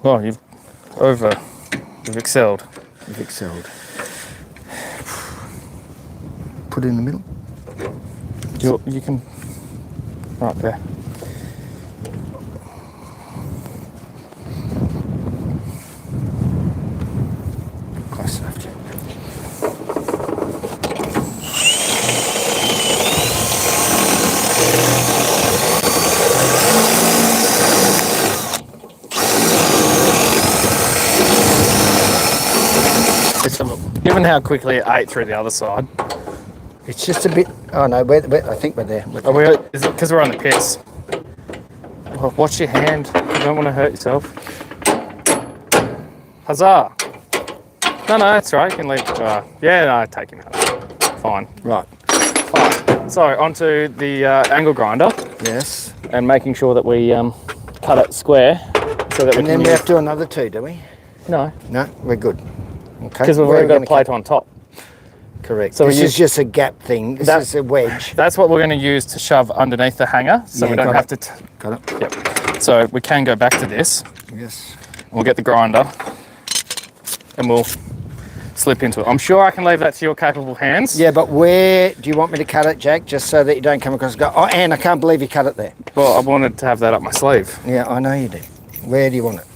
S1: Well, you've excelled.
S2: You've excelled. Put it in the middle.
S1: You can... Right there.
S2: Close enough, Jack.
S1: Given how quickly it ate through the other side.
S2: It's just a bit... Oh, no, I think we're there.
S1: Is it because we're on the piss? Well, watch your hand. You don't want to hurt yourself. Huzzah! No, it's right. You can leave. Yeah, no, take him out. Fine.
S2: Right.
S1: Fine. So, onto the angle grinder.
S2: Yes.
S1: And making sure that we cut it square. So that
S2: and then we have to do another two, do we?
S1: No.
S2: No, we're good. Okay.
S1: Because we've already got a plate on top.
S2: Correct.
S1: So
S2: this is just a gap thing. This is a wedge.
S1: That's what we're going to use to shove underneath the hanger, so we don't have to...
S2: Got it.
S1: Yep. So we can go back to this.
S2: Yes.
S1: We'll get the grinder and we'll slip into it. I'm sure I can leave that to your capable hands.
S2: Yeah, but where do you want me to cut it, Jack? Just so that you don't come across and go, oh, Anne, I can't believe you cut it there.
S1: Well, I wanted to have that up my sleeve.
S2: Yeah, I know you do. Where do you want it?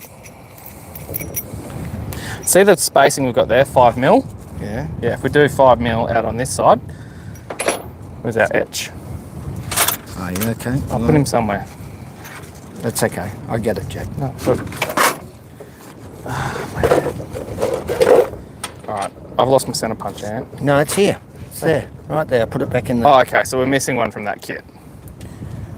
S1: See the spacing we've got there, 5mm?
S2: Yeah.
S1: Yeah, if we do 5mm out on this side, where's our etch?
S2: Oh, yeah, okay.
S1: I'll put him somewhere.
S2: That's okay. I get it, Jack.
S1: No, Alright, I've lost my centre punch, Ant.
S2: No, it's here. It's there. Right there. I put it back in the...
S1: Oh, okay, so we're missing one from that kit.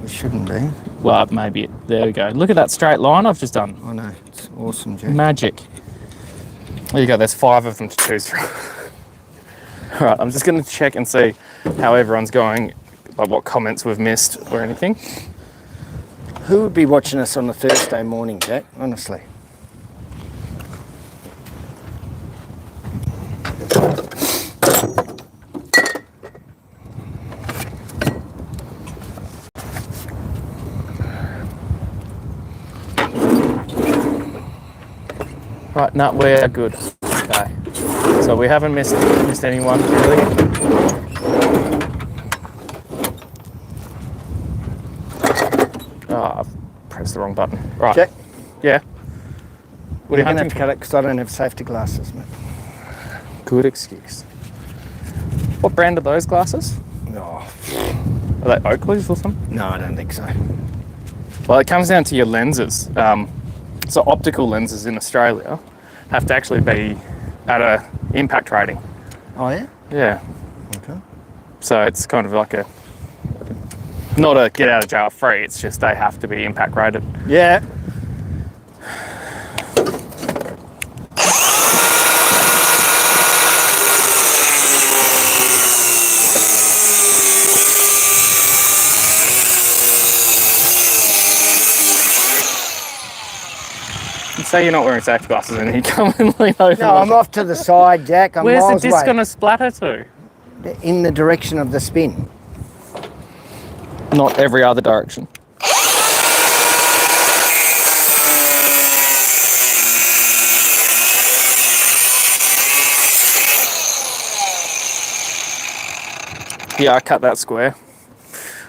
S2: It shouldn't be.
S1: Well, maybe. There we go. Look at that straight line I've just done.
S2: I know. It's awesome, Jack.
S1: Magic. There you go. There's 5 of them to choose from. All right, I'm just going to check and see how everyone's going, like what comments we've missed or anything.
S2: Who would be watching us on a Thursday morning, Jack? Honestly.
S1: Right, no, we're good. Okay. So we haven't missed anyone, really. Oh, I've pressed the wrong button. Right.
S2: Jack?
S1: Yeah. What are you
S2: You're going to
S1: hunting?
S2: have to cut it because I don't have safety glasses, mate.
S1: Good excuse. What brand are those glasses?
S2: Oh,
S1: Are they Oakley's or something?
S2: no, I don't think so.
S1: Well, it comes down to your lenses. So optical lenses in Australia have to actually be at a impact rating.
S2: Oh, yeah?
S1: Yeah.
S2: Okay.
S1: So it's kind of like not a get out of jail free, it's just they have to be impact rated.
S2: Yeah.
S1: Say you're not wearing safety glasses and you come and lean over.
S2: No, I'm off to the side, Jack. I'm
S1: Where's the
S2: miles
S1: disc
S2: away.
S1: going to splatter to?
S2: In the direction of the spin.
S1: Not every other direction. Yeah, I cut that square.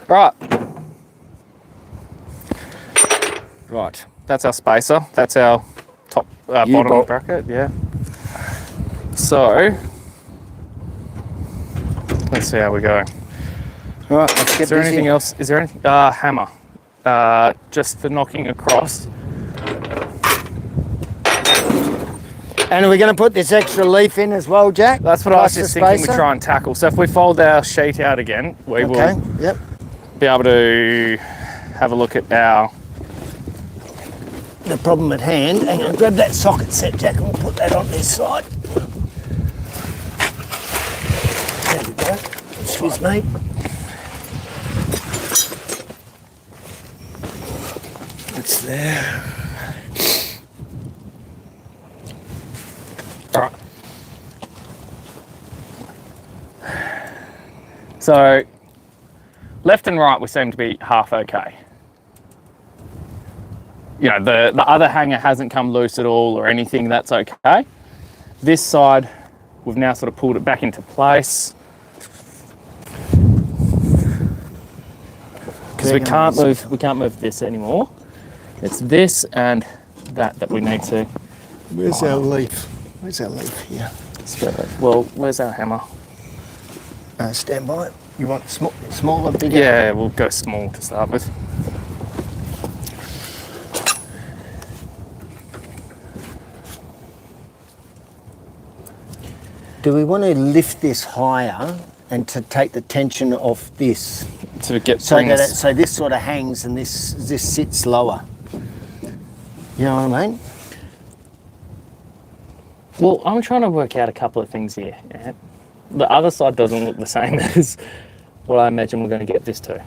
S1: Right.
S2: Right.
S1: That's our spacer. That's our top bottom bracket. Yeah. So let's see how we go.
S2: Right, let's get
S1: Is there
S2: this
S1: anything
S2: in.
S1: else? Is there anything? Hammer. Just for knocking across.
S2: And are we going to put this extra leaf in as well, Jack?
S1: That's what I was
S2: Plus
S1: just
S2: the
S1: thinking we
S2: spacer?
S1: try and tackle. So if we fold our sheet out again, we
S2: Okay,
S1: will
S2: yep.
S1: be able to have a look at our...
S2: The problem at hand. Hang on, grab that socket set, Jack, and we'll put that on this side. There we go. Excuse me. It's there.
S1: All right. So left and right we seem to be half okay. You know, the other hanger hasn't come loose at all or anything, that's okay. This side, we've now sort of pulled it back into place. Because we can't move this anymore. It's this and that we need to...
S2: Where's our leaf? Where's our leaf here?
S1: Well, where's our hammer?
S2: Stand by. You want smaller, bigger?
S1: Yeah, we'll go small to start with.
S2: Do we want to lift this higher and to take the tension off this?
S1: To get
S2: So
S1: springs.
S2: that so this sort of hangs and this sits lower. You know what I mean?
S1: Well, I'm trying to work out a couple of things here. Yeah. The other side doesn't look the same as what I imagine we're going to get this to.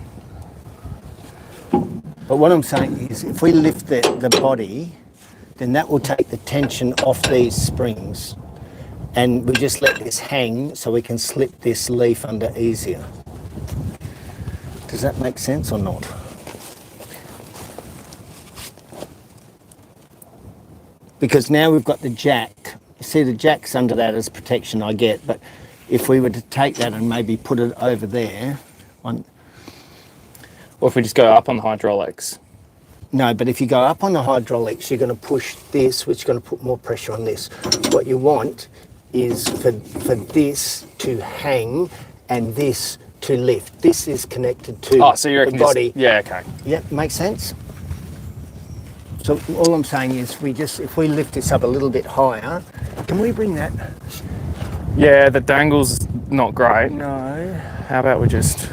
S2: But what I'm saying is if we lift the body, then that will take the tension off these springs. And we just let this hang so we can slip this leaf under easier. Does that make sense or not? Because now we've got the jack. You see the jack's under that as protection, I get, but if we were to take that and maybe put it over there,
S1: Or if we just go up on the hydraulics.
S2: no, but if you go up on the hydraulics, you're going to push this, which is going to put more pressure on this. What you want is for this to hang and this to lift. This is connected to
S1: Oh, so you reckon
S2: the body.
S1: yeah, okay.
S2: Yep, makes sense? So all I'm saying is if we lift this up a little bit higher, can we bring that?
S1: Yeah, the dangle's not great.
S2: No.
S1: How about we just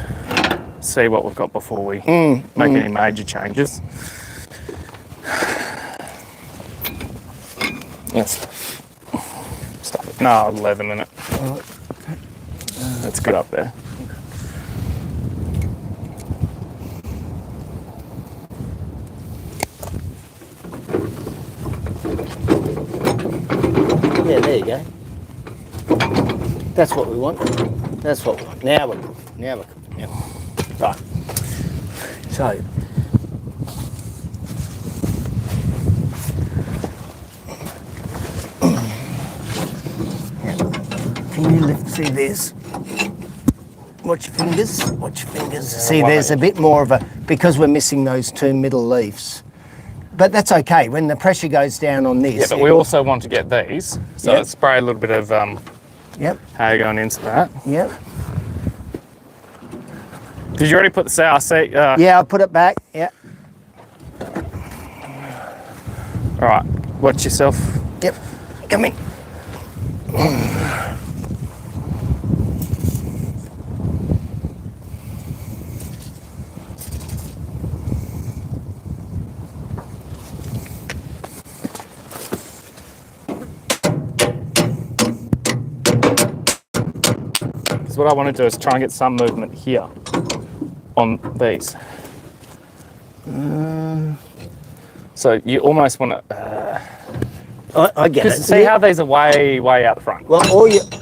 S1: see what we've got before we make any major changes? Yes. Stop it. No, 11 in it.
S2: Right.
S1: That's good up there.
S2: Yeah, there you go. That's what we want. That's what we want. Now we're good. Now we're good. Now. Right. So. Can you see this? Watch your fingers. Watch your fingers. See, there's a bit more of a, because we're missing those two middle leaves. But that's okay. When the pressure goes down on this.
S1: Yeah, but we also want to get these. So let's spray a little bit of hay going into that.
S2: Yep.
S1: Did you already put the CRC?
S2: Yeah, I'll put it back. Yeah.
S1: All right. Watch yourself.
S2: Yep. Come in.
S1: What I want to do is try and get some movement here on these. So you almost want to.
S2: I get it.
S1: See how these are way out the front.
S2: Well,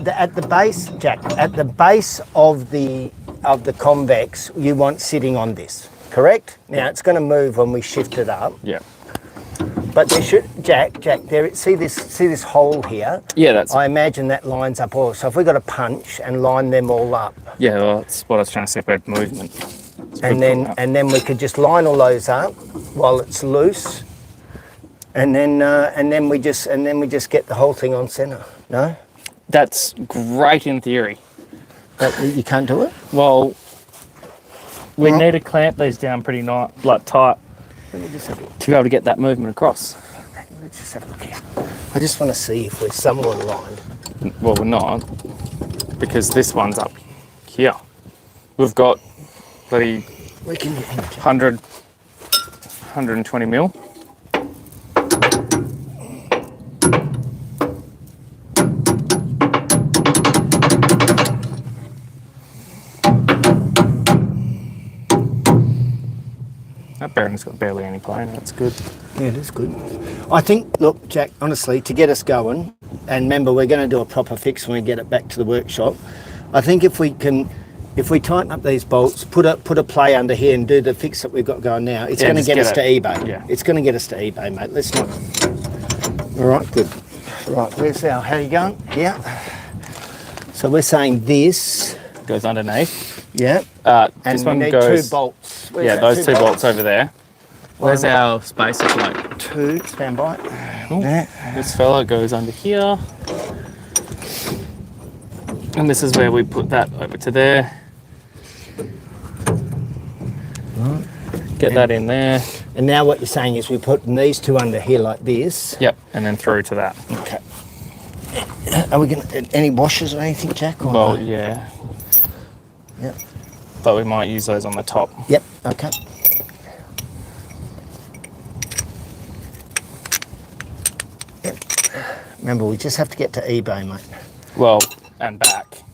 S2: at the base, Jack. At the base of the convex, you want sitting on this. Correct. Now it's going to move when we shift it up.
S1: Yeah.
S2: But there should, Jack, there. See this hole here.
S1: Yeah, that's.
S2: I imagine that lines up all. So if we got a punch and line them all up.
S1: Yeah, well, that's what I was trying to separate movement.
S2: And then we could just line all those up while it's loose. And then we just get the whole thing on centre. No.
S1: That's great in theory.
S2: But you can't do it.
S1: Well, we need to clamp these down pretty tight.
S2: Let me just have a look.
S1: To be able to get that movement across.
S2: Let's just have a look here. I just want to see if we're somewhat aligned.
S1: Well, we're not, because this one's up here. We've got bloody 120 mil. That bearing's got barely any play in it. That's good.
S2: Yeah, it is good. I think, look, Jack, honestly, to get us going, and remember, we're going to do a proper fix when we get it back to the workshop. I think if we tighten up these bolts, put a play under here and do the fix that we've got going now, it's going to get us to eBay.
S1: Yeah.
S2: It's going to get us to eBay, mate. Let's not. All right, good. Right, where's our, how you going? Yeah. So we're saying this
S1: goes underneath.
S2: Yeah.
S1: And
S2: this one
S1: goes.
S2: need 2 bolts.
S1: Where's those two bolts over there. Where's our spacer plate?
S2: 2. Stand by.
S1: This fella goes under here. And this is where we put that over to there.
S2: Right.
S1: Get that in there.
S2: And now what you're saying is we're putting these 2 under here like this.
S1: Yep, and then through to that.
S2: Okay. Are we going to, any washers or anything, Jack? Or
S1: Well,
S2: no?
S1: yeah.
S2: Yep.
S1: But we might use those on the top.
S2: Yep, okay. Yep. Remember, we just have to get to eBay, mate.
S1: Well, and back.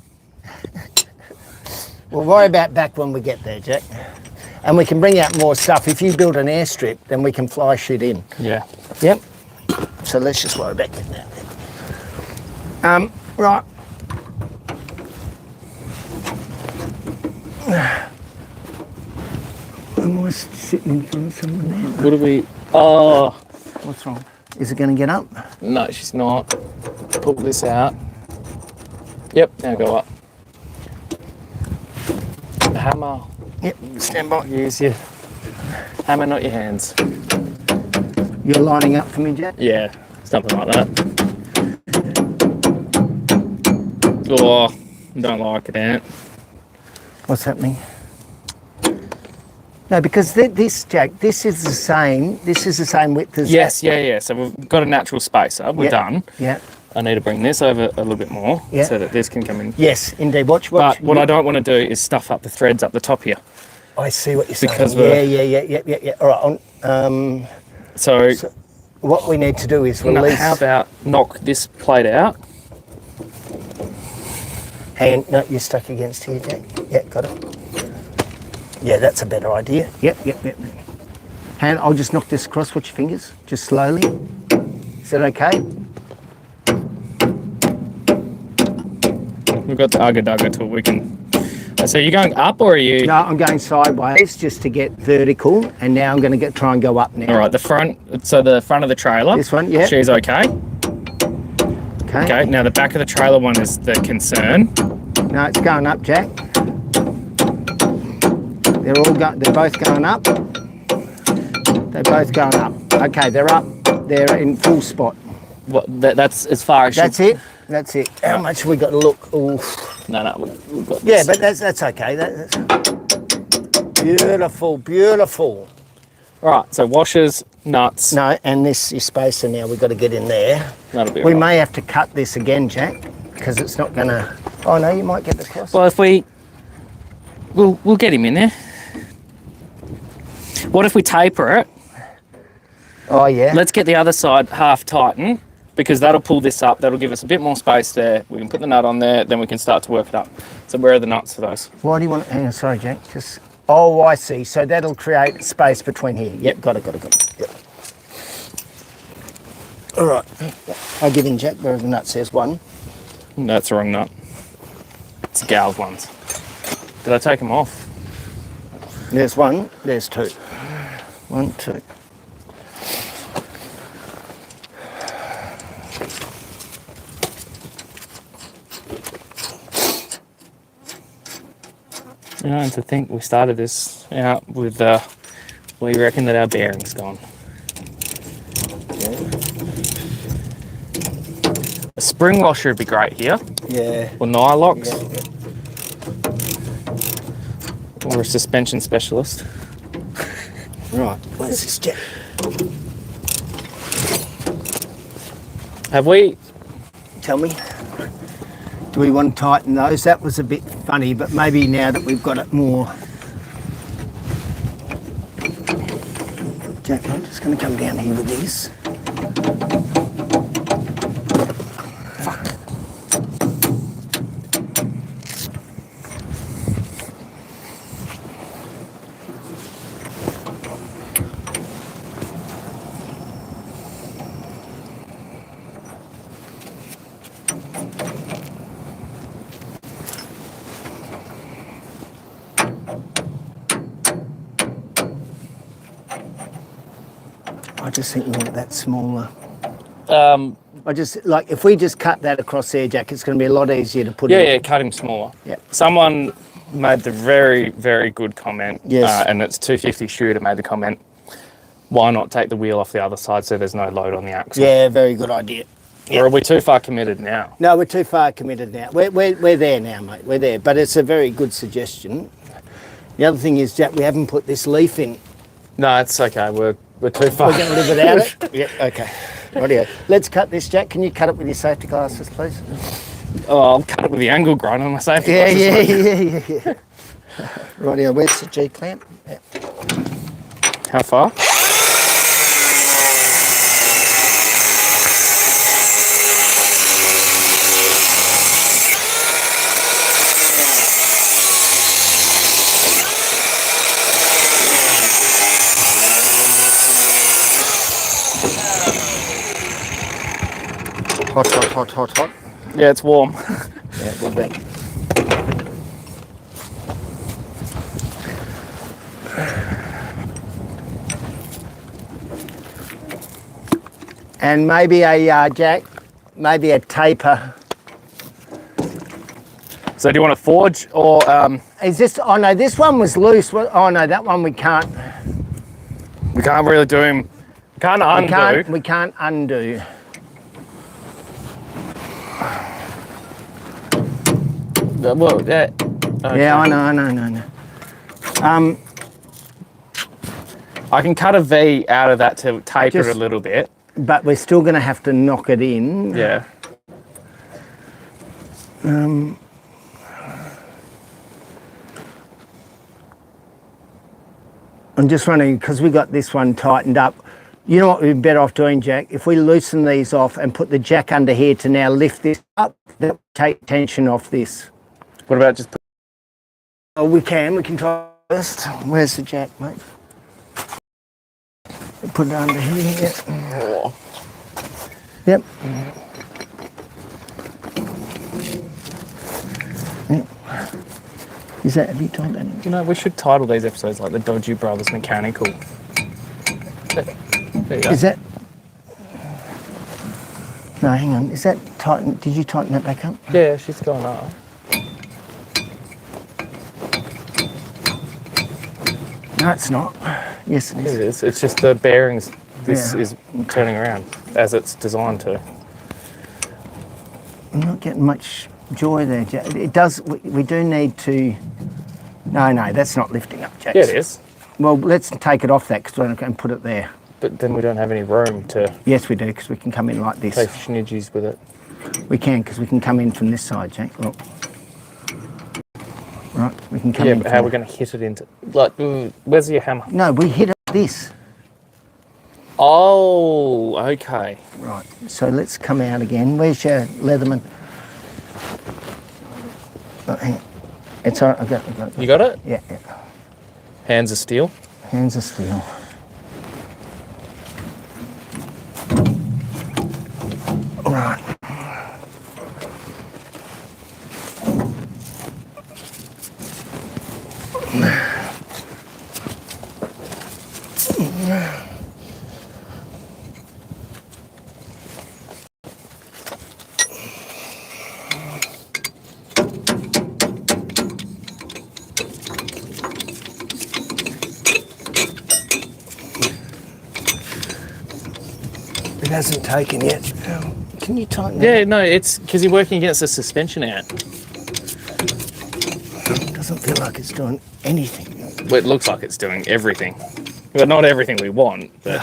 S2: We'll worry about back when we get there, Jack. And we can bring out more stuff. If you build an airstrip, then we can fly shit in.
S1: Yeah.
S2: Yep. So let's just worry about getting that then. Right. Am I sitting in front of someone there?
S1: What do we... Oh,
S2: What's wrong? Is it going to get up?
S1: no, she's not. Pull this out. Yep, now go up. The hammer.
S2: Yep, stand by.
S1: Use your hammer, not your hands.
S2: You're lining up for me, Jack?
S1: Yeah, something like that. Oh, don't like it, Ant.
S2: What's happening? No, because this, Jack, this is the same. This is the same width as
S1: Yes,
S2: that.
S1: yeah. So we've got a natural spacer. We're done.
S2: Yeah.
S1: I need to bring this over a little bit more so that this can come in.
S2: Yes, indeed. Watch.
S1: But what I don't want to do is stuff up the threads up the top here.
S2: I see what you're saying.
S1: Because
S2: yeah. All right.
S1: So
S2: what we need to do is release.
S1: How about knock this plate out?
S2: And no, you're stuck against here, Jack. Yeah, got it. Yeah, that's a better idea. Yep. And I'll just knock this across. Watch your fingers, just slowly. Is that okay?
S1: We've got the ugga-dugga tool. We can. So you're going up, or are you?
S2: No, I'm going sideways just to get vertical, and now I'm going to try and go up now.
S1: All right, the front. So the front of the trailer.
S2: This one, yeah.
S1: She's okay.
S2: Okay.
S1: Okay. Now the back of the trailer one is the concern.
S2: No, it's going up, Jack. They're both going up. They're both going up. Okay, they're up. They're in full spot.
S1: What? That's as far as.
S2: That's it. That's it. How much have we got to look? Ooh.
S1: No, we've got.
S2: Yeah, but that's okay. That's beautiful.
S1: All right. So washers, nuts.
S2: No, and this is spacer now. We've got to get in there.
S1: That'll be.
S2: We may have to cut this again, Jack, because it's not going to. Oh no, you might get the cross.
S1: Well, if we'll get him in there. What if we taper it?
S2: Oh yeah.
S1: Let's get the other side half tighten, because that'll pull this up. That'll give us a bit more space there. We can put the nut on there, then we can start to work it up. So where are the nuts for those?
S2: Why do you want? Hang on, sorry, Jack. Just. Oh, I see. So that'll create space between here. Yep, got it. Yep. All right. I'll give in, Jack. Where are the nuts? There's one.
S1: That's the wrong nut. It's Gal's ones. Did I take them off?
S2: There's one. There's two. 1, 2.
S1: You know, and to think we started this out with, we reckon that our bearing's gone. A spring washer would be great here.
S2: Yeah.
S1: Or Nylox.
S2: Yeah.
S1: Or a suspension specialist.
S2: Right. Where's this, Jack?
S1: Have we?
S2: Tell me. Do we want to tighten those? That was a bit funny, but maybe now that we've got it more. Jack, I'm just going to come down here with this. Fuck. I just think we want that smaller. I just, like, if we just cut that across there, Jack, it's going to be a lot easier to put in.
S1: Yeah, cut him smaller.
S2: Yeah.
S1: Someone made the very, very good comment,
S2: Yes.
S1: and it's 250 shooter made the comment, why not take the wheel off the other side so there's no load on the axle?
S2: Yeah, very good idea.
S1: Or are we too far committed now?
S2: No, we're too far committed now. We're there now, mate. We're there. But it's a very good suggestion. The other thing is, Jack, we haven't put this leaf in.
S1: No, it's okay. We're too far.
S2: We're going to live without it? Yeah, okay. Rightio. Let's cut this, Jack. Can you cut it with your safety glasses, please?
S1: Oh, I'll cut it with the angle grinder on my safety
S2: Yeah. Rightio. Where's the G-clamp? Yeah.
S1: How far?
S2: Hot.
S1: Yeah, it's warm.
S2: Yeah, good be. And maybe a, Jack, maybe a taper.
S1: So do you want to forge or...
S2: Is this, oh no, this one was loose. Oh no, that one we can't.
S1: We can't really do him... Can't undo.
S2: We can't undo.
S1: Well, yeah. Okay.
S2: Yeah, I know.
S1: I can cut a V out of that to taper it
S2: Just-
S1: a little bit.
S2: But we're still going to have to knock it in.
S1: Yeah.
S2: I'm just wondering, because we got this one tightened up, you know what we'd be better off doing, Jack? If we loosen these off and put the jack under here to now lift this up, that will take tension off this.
S1: What about just...
S2: Oh, we can try first. Where's the jack, mate? Put it under here.
S1: Oh.
S2: Yep. Is that, have you tightened that in?
S1: You know, we should title these episodes like the Dodgy Brothers Mechanical. There you go.
S2: Is that? No, hang on. Is that tighten? Did you tighten that back up?
S1: Yeah, she's gone up.
S2: No, it's not. Yes, it
S1: It
S2: is.
S1: is. It's just the bearings. This
S2: Yeah.
S1: is turning around as it's designed to.
S2: I'm not getting much joy there, Jack. It does. We do need to. No, that's not lifting up, Jack.
S1: Yeah, it is.
S2: Well, let's take it off that because we're going to put it there.
S1: But then we don't have any room to
S2: Yes, we do because we can come in like this.
S1: take schnidgies with it.
S2: We can because we can come in from this side, Jack. Look. Right, we can come
S1: Yeah,
S2: in.
S1: but how are we going to hit it into... Like, where's your hammer?
S2: No, we hit it like this.
S1: Oh, okay.
S2: Right, so let's come out again. Where's your Leatherman? Oh, hang on. It's all right, I got it.
S1: You got it?
S2: Yeah.
S1: Hands of steel.
S2: Hands of steel. Right. It hasn't taken yet. Can you tighten that?
S1: Yeah, no, it's because you're working against the suspension out.
S2: It doesn't feel like it's doing anything.
S1: Well, it looks like it's doing everything. But not everything we want, but...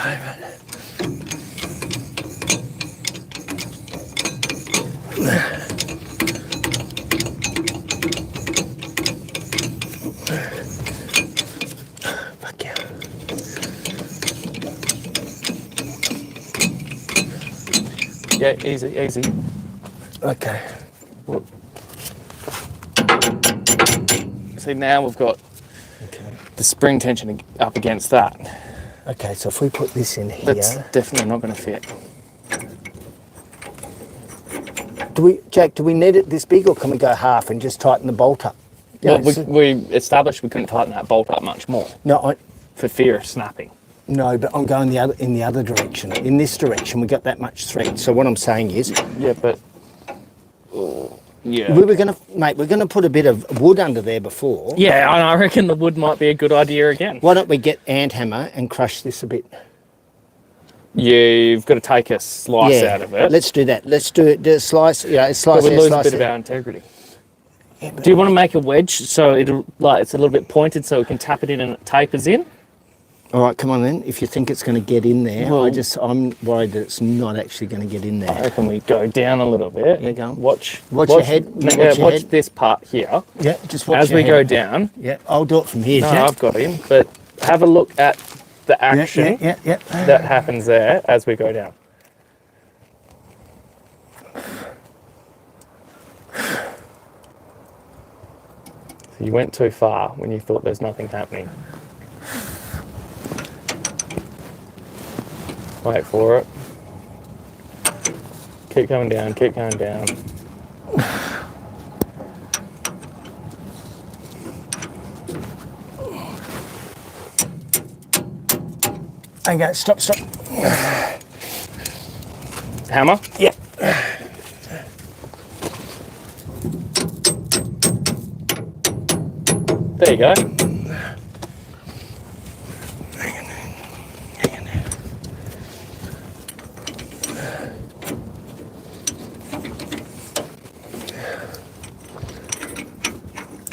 S2: Fuck yeah.
S1: Yeah, easy.
S2: Okay.
S1: See, now we've got the spring tension up against that.
S2: Okay, so if we put this in here,
S1: That's definitely not going to fit.
S2: Jack, do we need it this big or can we go half and just tighten the bolt up?
S1: Well, we established we couldn't tighten that bolt up much more
S2: No,
S1: for fear of snapping.
S2: no, but I'm going in the other direction. In this direction, we got that much thread. So what I'm saying is,
S1: Yeah, but... yeah.
S2: we were going to, mate, we're going to put a bit of wood under there before.
S1: Yeah, and I reckon the wood might be a good idea again.
S2: Why don't we get ant hammer and crush this a bit?
S1: You've got to take a slice out of it.
S2: Let's do that. Let's do it. Do a slice. Yeah, a slice.
S1: But we
S2: there,
S1: lose a
S2: slice
S1: bit of
S2: there.
S1: our integrity.
S2: Yeah, but
S1: Do you want to make a wedge so it'll it's a little bit pointed so we can tap it in and it tapers in?
S2: all right, come on then. If you think it's going to get in there,
S1: Well-
S2: I'm worried that it's not actually going to get in
S1: I
S2: there.
S1: reckon we go down a little bit.
S2: Yeah, go on.
S1: Watch
S2: Watch your head.
S1: Yeah,
S2: Watch your
S1: watch
S2: head.
S1: this part here.
S2: Yeah, just watch
S1: As
S2: your
S1: we go
S2: head.
S1: down.
S2: Yeah, I'll do it from here,
S1: No,
S2: Jack.
S1: I've got him. But have a look at the action
S2: Yeah.
S1: that happens there as we go down. So you went too far when you thought there's nothing happening. Wait for it. Keep coming down, keep going down.
S2: Okay, stop.
S1: Hammer?
S2: Yeah.
S1: There you go.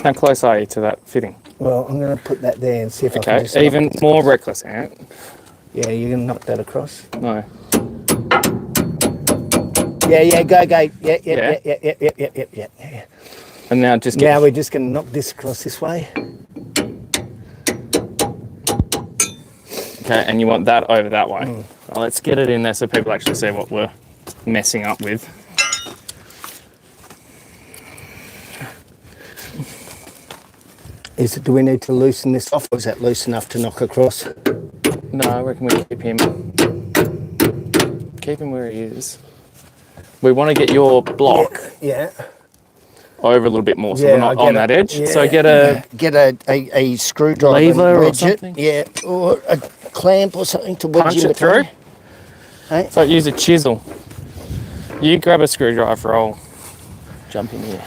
S1: How close are you to that fitting?
S2: Well, I'm going to put that there and see if I can
S1: Okay,
S2: just...
S1: even more reckless, Ant.
S2: Yeah, you're going to knock that across.
S1: No.
S2: Yeah, go. Yeah.
S1: And now just
S2: Now we're just going to knock this across this way.
S1: Okay, and you want that over that way. Well, let's get it in there so people actually see what we're messing up with.
S2: Do we need to loosen this off, or is that loose enough to knock across?
S1: No, I reckon we keep him where he is. We want to get your block over a little bit more, so we're not on that edge.
S2: Yeah.
S1: So get
S2: a screwdriver,
S1: lever or something.
S2: Or a clamp or something to wedge
S1: Punch
S2: in
S1: it through.
S2: Hey?
S1: So use a chisel. You grab a screwdriver, I'll jump in here.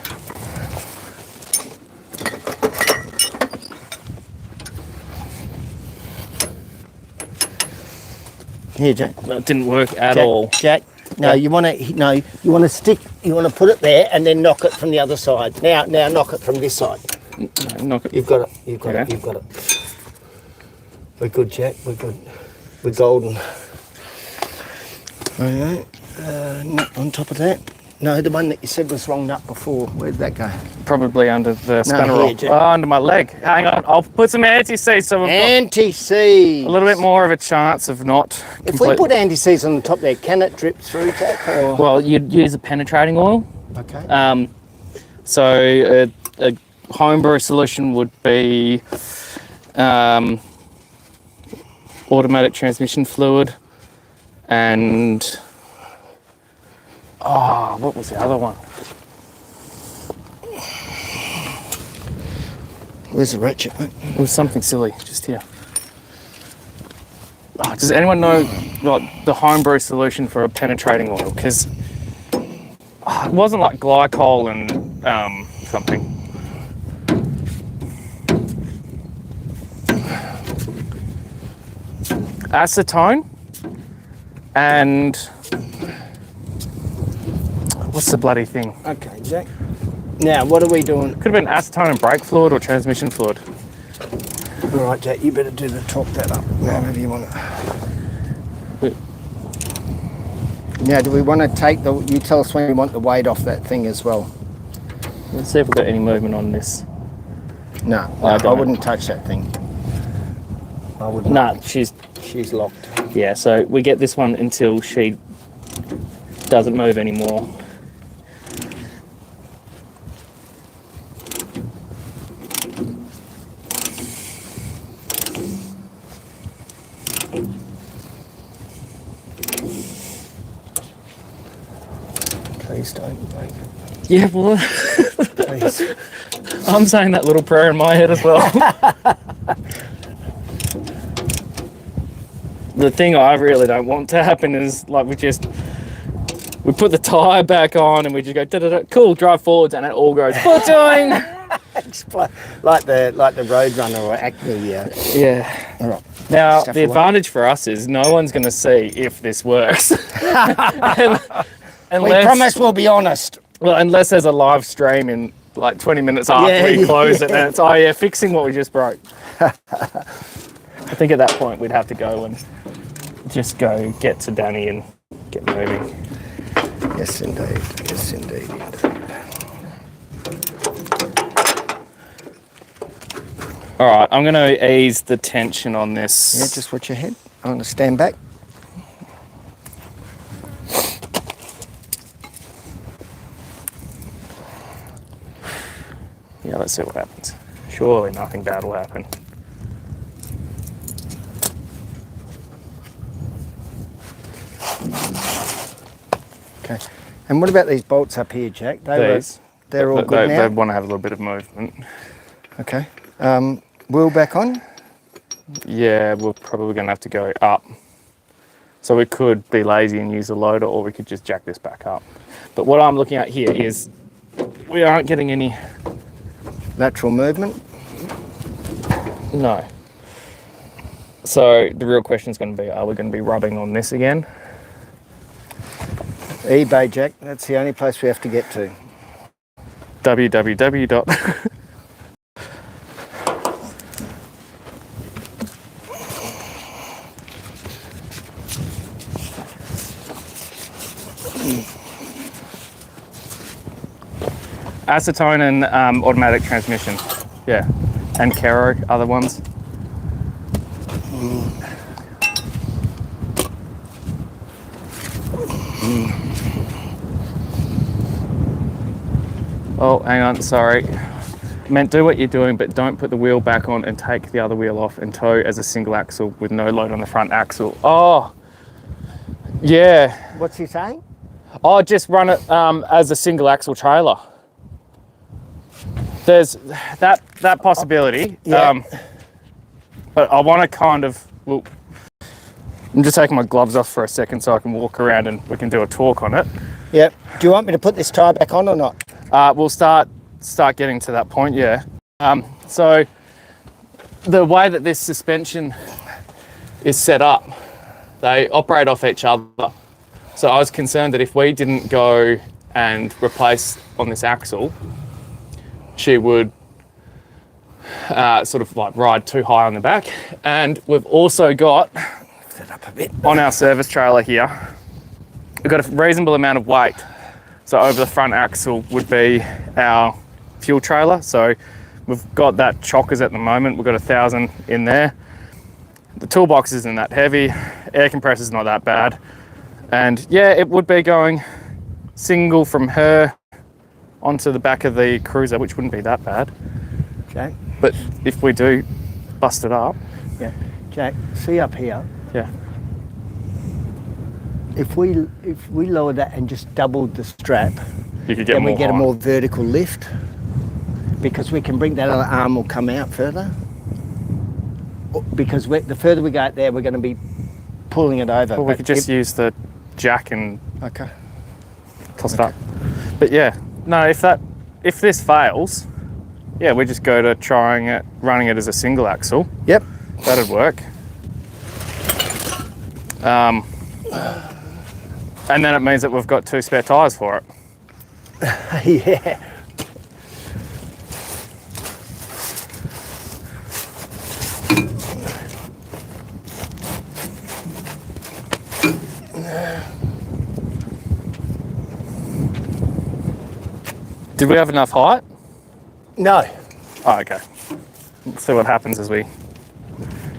S2: Here, Jack.
S1: That didn't work at all.
S2: Jack. No, you want to stick. You want to put it there and then knock it from the other side. Now knock it from this side.
S1: Knock it.
S2: You've got it. You've got it. We're good, Jack. We're good. We're golden. All right. Nut on top of that. No, the one that you said was wrong nut before. Where did that go?
S1: Probably under the spanner
S2: here,
S1: roll.
S2: Jack.
S1: Oh, under my leg. Hang on, I'll put some anti-seize so we've got
S2: Anti-seize.
S1: a little bit more of a chance of not.
S2: If we put anti-seize on the top there, can it drip through, Jack? Or?
S1: Well, you'd use a penetrating oil.
S2: Okay.
S1: So a homebrew solution would be automatic transmission fluid and what was the other one?
S2: Where's the ratchet, mate?
S1: It was something silly, just here. Does anyone know like the homebrew solution for a penetrating oil? Because it wasn't like glycol and something. Acetone and what's the bloody thing?
S2: Okay, Jack. Now, what are we doing?
S1: Could have been acetone and brake fluid or transmission fluid.
S2: All right, Jack, you better do the top that up, however you want it. Now, do we want to take you tell us when you want the weight off that thing as well.
S1: Let's see if we've got any movement on this.
S2: No, I wouldn't touch that thing. I wouldn't.
S1: Nah, she's
S2: locked.
S1: Yeah, so we get this one until she doesn't move anymore.
S2: Please don't break it.
S1: Yeah, well,
S2: Please.
S1: I'm saying that little prayer in my head as well. The thing I really don't want to happen is like we put the tyre back on and we just go da-da-da, cool, drive forwards, and it all goes footing.
S2: like the Roadrunner or Acme.
S1: Yeah.
S2: All right.
S1: Now the advantage for us is no one's going to see if this works.
S2: We promise we'll be honest.
S1: Well, unless there's a live stream in like 20 minutes after we close it, and it's fixing what we just broke. I think at that point we'd have to go and just go get to Danny and get moving.
S2: Yes, indeed. Yes, indeed.
S1: All right, I'm going to ease the tension on this.
S2: Yeah, just watch your head. I'm going to stand back.
S1: Yeah, let's see what happens. Surely nothing bad will happen.
S2: Okay. And what about these bolts up here, Jack? They're all good now?
S1: They want to have a little bit of movement.
S2: Okay. Wheel back on?
S1: Yeah, we're probably going to have to go up. So we could be lazy and use a loader, or we could just jack this back up. But what I'm looking at here is we aren't getting any
S2: lateral movement?
S1: No. So the real question is going to be, are we going to be rubbing on this again?
S2: eBay, Jack. That's the only place we have to get to.
S1: www. Acetone and automatic transmission. Yeah. And Kero, other ones. Oh, hang on, sorry. Meant do what you're doing, but don't put the wheel back on and take the other wheel off and tow as a single axle with no load on the front axle. Oh, yeah.
S2: What's he saying?
S1: Oh, just run it as a single axle trailer. There's that possibility.
S2: Yeah.
S1: But I want to kind of, look, I'm just taking my gloves off for a second so I can walk around and we can do a talk on it.
S2: Yep. Do you want me to put this tyre back on or not?
S1: We'll start getting to that point, yeah. So the way that this suspension is set up, they operate off each other. So I was concerned that if we didn't go and replace on this axle, she would sort of like ride too high on the back. And we've also got,
S2: Set up a bit.
S1: on our service trailer here, we've got a reasonable amount of weight. So over the front axle would be our fuel trailer. So we've got that chockers at the moment. We've got 1,000 in there. The toolbox isn't that heavy. Air compressor's not that bad. And yeah, it would be going single from her onto the back of the cruiser, which wouldn't be that bad.
S2: Jack.
S1: But if we do bust it up.
S2: Yeah. Jack, see up here.
S1: Yeah.
S2: If we lower that and just doubled the strap,
S1: You could get
S2: then
S1: more
S2: we get a
S1: height.
S2: more vertical lift, because we can bring that other arm will come out further. Because the further we go out there, we're going to be pulling it over.
S1: Well, we could just use the jack and
S2: Okay.
S1: toss it up. But yeah, no, if this fails, yeah, we just go to running it as a single axle.
S2: Yep.
S1: That'd work. And then it means that we've got 2 spare tyres for it.
S2: Yeah.
S1: Did we have enough height?
S2: No.
S1: Oh, okay. Let's see what happens as we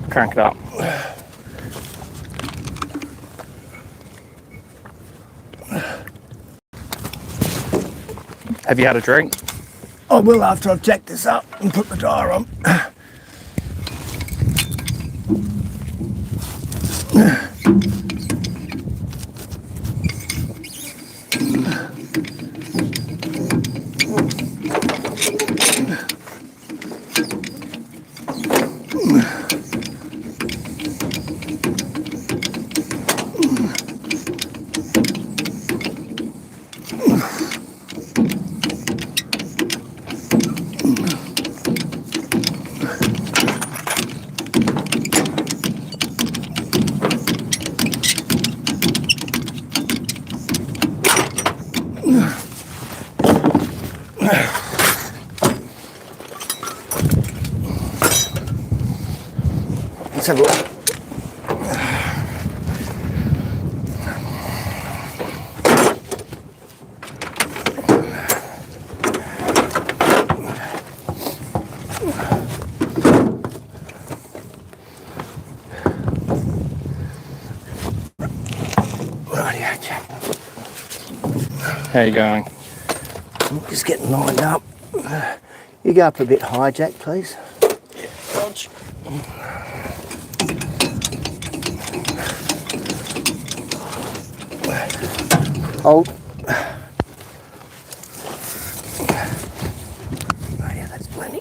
S1: crank it up. Have you had a drink?
S2: I will after I've jacked this up and put the tyre on. Let's have a look. Rightio, Jack.
S1: How you going?
S2: I'm just getting lined up. You go up a bit high, Jack, please. Dodge. Hold. Oh yeah, that's plenty.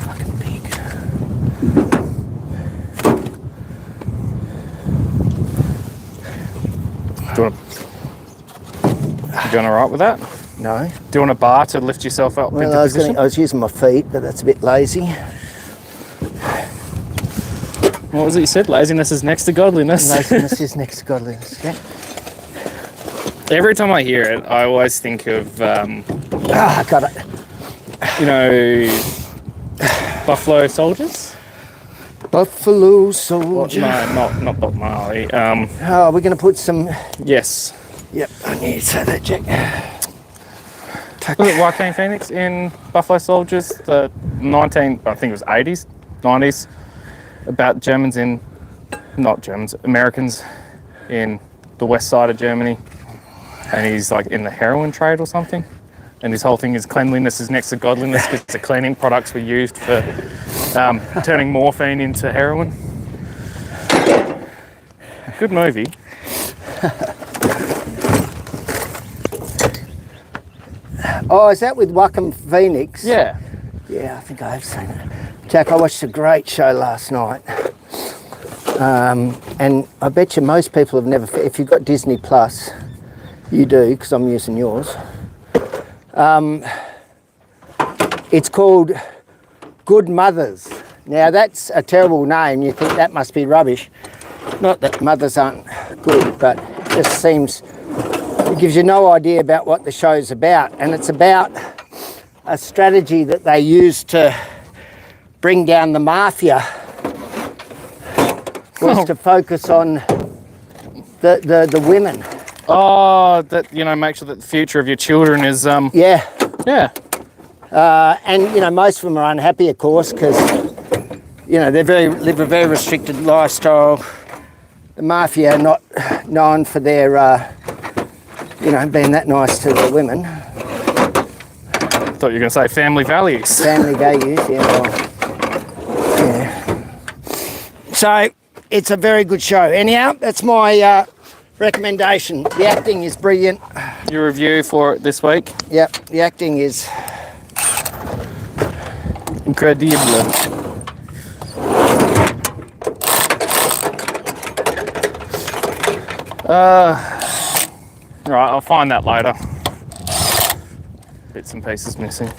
S2: Fucking pig.
S1: You doing all right with that?
S2: No.
S1: Do you want a bar to lift yourself up
S2: Well,
S1: into position?
S2: I was using my feet, but that's a bit lazy.
S1: What was it you said? Laziness is next to godliness.
S2: Laziness is next to godliness. Yeah.
S1: Every time I hear it, I always think of,
S2: I got it.
S1: you know, Buffalo Soldiers?
S2: Buffalo Soldier.
S1: No, not Bob Marley.
S2: Oh, we're going to put some...
S1: Yes.
S2: Yep, I need to say that, Jack.
S1: Was it Joaquin Phoenix in Buffalo Soldiers? The I think it was 80s, 90s, about Germans in, not Germans, Americans in the west side of Germany. And he's like in the heroin trade or something. And his whole thing is cleanliness is next to godliness because the cleaning products were used for turning morphine into heroin. Good movie.
S2: Oh, is that with Joaquin Phoenix?
S1: Yeah.
S2: Yeah, I think I have seen it. Jack, I watched a great show last night. And I bet you most people have never... If you've got Disney Plus, you do, because I'm using yours. It's called Good Mothers. Now, that's a terrible name. You think that must be rubbish. Not that mothers aren't good, but it just seems... It gives you no idea about what the show's about. And it's about a strategy that they use to bring down the mafia. Was to focus on the women.
S1: Oh, that, you know, make sure that the future of your children is...
S2: Yeah.
S1: Yeah.
S2: And, you know, most of them are unhappy, of course, because, you know, they live a very restricted lifestyle. The mafia are not known for their, you know, being that nice to the women.
S1: Thought you were going to say family values.
S2: Family values, yeah. Well, yeah. So, it's a very good show. Anyhow, that's my recommendation. The acting is brilliant.
S1: Your review for it this week?
S2: Yep, the acting is...
S1: incredible. Right, I'll find that later. Bits and pieces missing.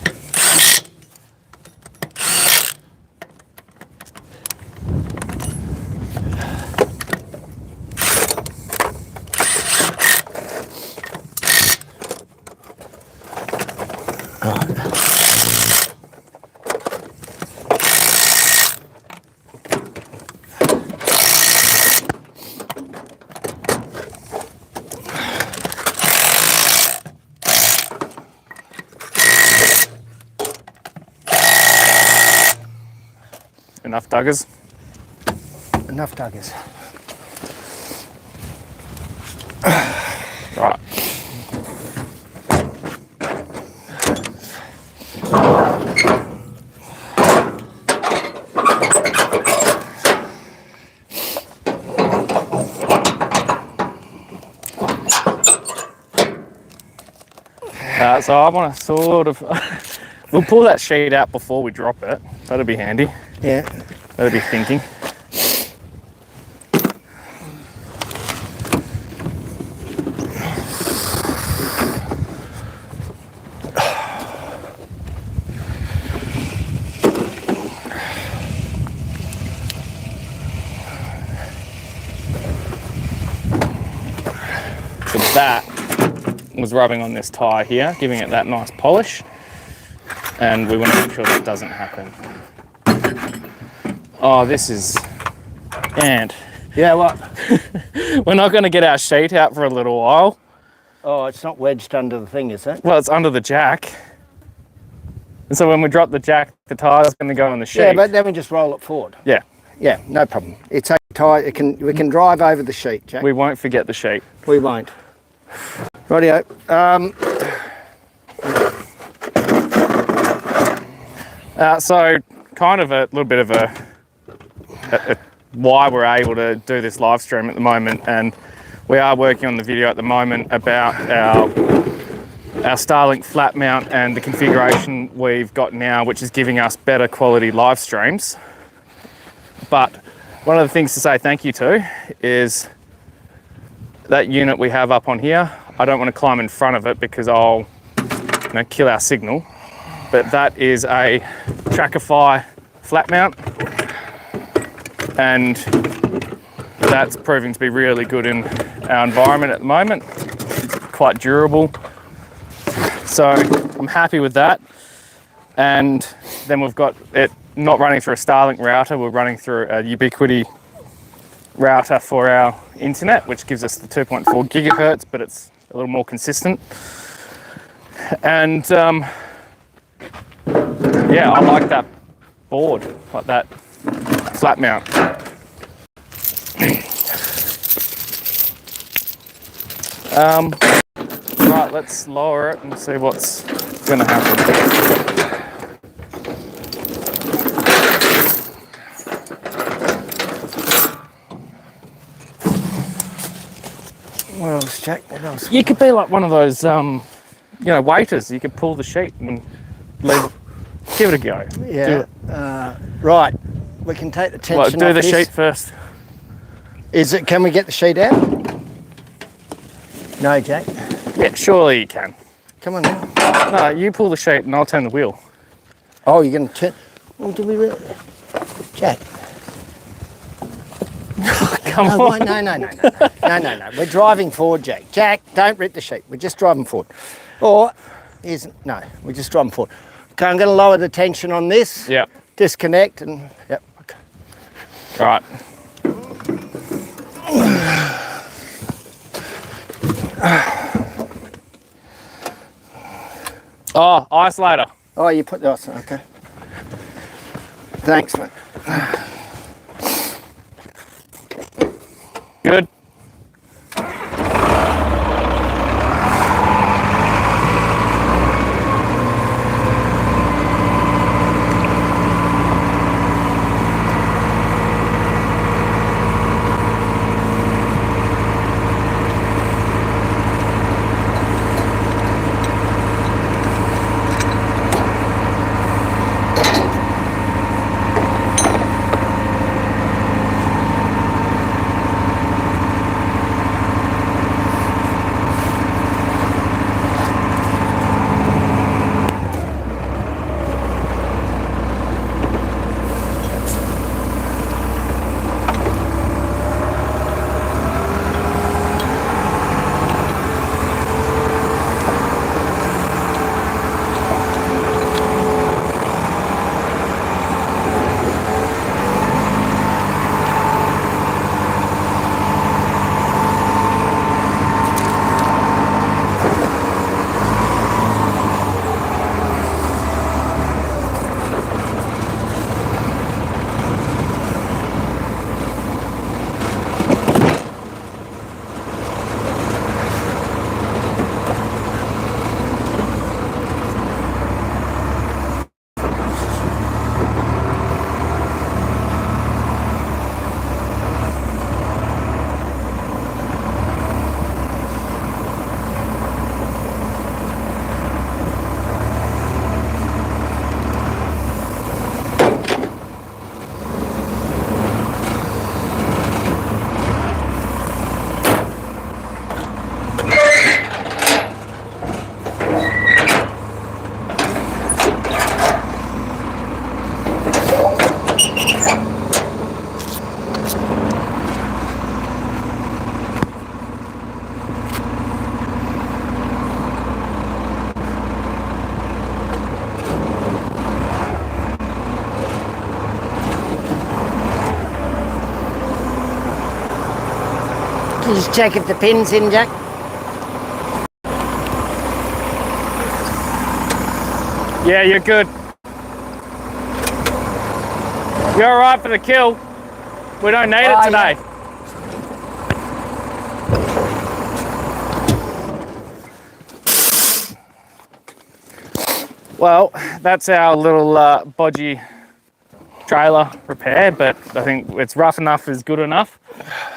S1: Enough duggers?
S2: Enough duggers.
S1: Right. So I want to sort of... We'll pull that sheet out before we drop it. That'll be handy.
S2: Yeah.
S1: That'll be thinking. So that was rubbing on this tyre here, giving it that nice polish. And we want to make sure that doesn't happen. Oh, this is... And...
S2: Yeah, what?
S1: We're not going to get our sheet out for a little while.
S2: Oh, it's not wedged under the thing, is it?
S1: Well, it's under the jack. And so when we drop the jack, the tyre's going to go on the sheet.
S2: Yeah, but then we just roll it forward.
S1: Yeah.
S2: Yeah, no problem. It's a tire. We can drive over the sheet, Jack.
S1: We won't forget the sheet.
S2: We won't. Rightio.
S1: So kind of a little bit of a why we're able to do this live stream at the moment, and we are working on the video at the moment about our Starlink flat mount and the configuration we've got now, which is giving us better quality live streams. But one of the things to say thank you to is that unit we have up on here. I don't want to climb in front of it because I'll kill our signal. But that is a Trackify flat mount, and that's proving to be really good in our environment at the moment. It's quite durable. So I'm happy with that. And then we've got it not running through a Starlink router, we're running through a Ubiquiti router for our internet, which gives us the 2.4 gigahertz, but it's a little more consistent. And yeah, I like that board, like that flat mount. Right, let's lower it and see what's going to happen.
S2: What else, Jack? What else?
S1: You could be like one of those, you know, waiters. You could pull the sheet and leave. Give it a go.
S2: Yeah. Right. We can take the tension
S1: Well, do
S2: off
S1: the
S2: this.
S1: sheet first.
S2: Is it? Can we get the sheet out? No, Jack.
S1: Yeah, surely you can.
S2: Come on now.
S1: No, you pull the sheet and I'll turn the wheel.
S2: Oh, you're going to turn. Well, do we really? Jack.
S1: Come
S2: No,
S1: on.
S2: no. We're driving forward, Jack. Jack, don't rip the sheet. We're just driving forward. Or no, we're just driving forward. Okay, I'm going to lower the tension on this.
S1: Yep.
S2: Disconnect and yep. Okay.
S1: All right. Oh, isolator.
S2: Oh, you put the okay. Thanks, mate.
S1: Good.
S2: Just check if the pin's in, Jack.
S1: Yeah, you're good. You're all right for the kill. We don't need it today.
S2: Yeah.
S1: Well, that's our little bodgy trailer repair, but I think it's rough enough is good enough.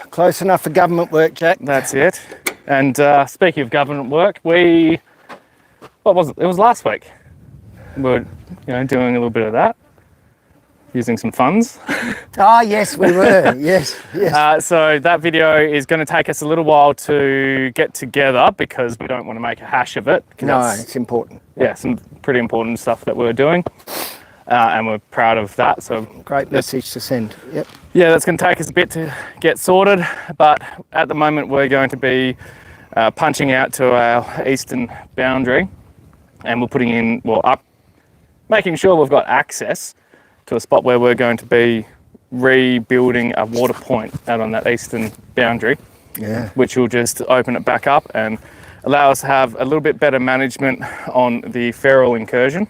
S2: Close enough for government work, Jack.
S1: That's it. And speaking of government work, what was it? It was last week. We were, doing a little bit of that, using some funds.
S2: Oh, yes, we were. yes.
S1: So that video is going to take us a little while to get together because we don't want to make a hash of it.
S2: No, it's important.
S1: Yeah, some pretty important stuff that we're doing. And we're proud of that. So
S2: great message to send. Yep.
S1: Yeah, that's going to take us a bit to get sorted, but at the moment we're going to be punching out to our eastern boundary, and we're putting in, making sure we've got access to a spot where we're going to be rebuilding a water point out on that eastern boundary.
S2: Yeah.
S1: Which will just open it back up and allow us to have a little bit better management on the feral incursion.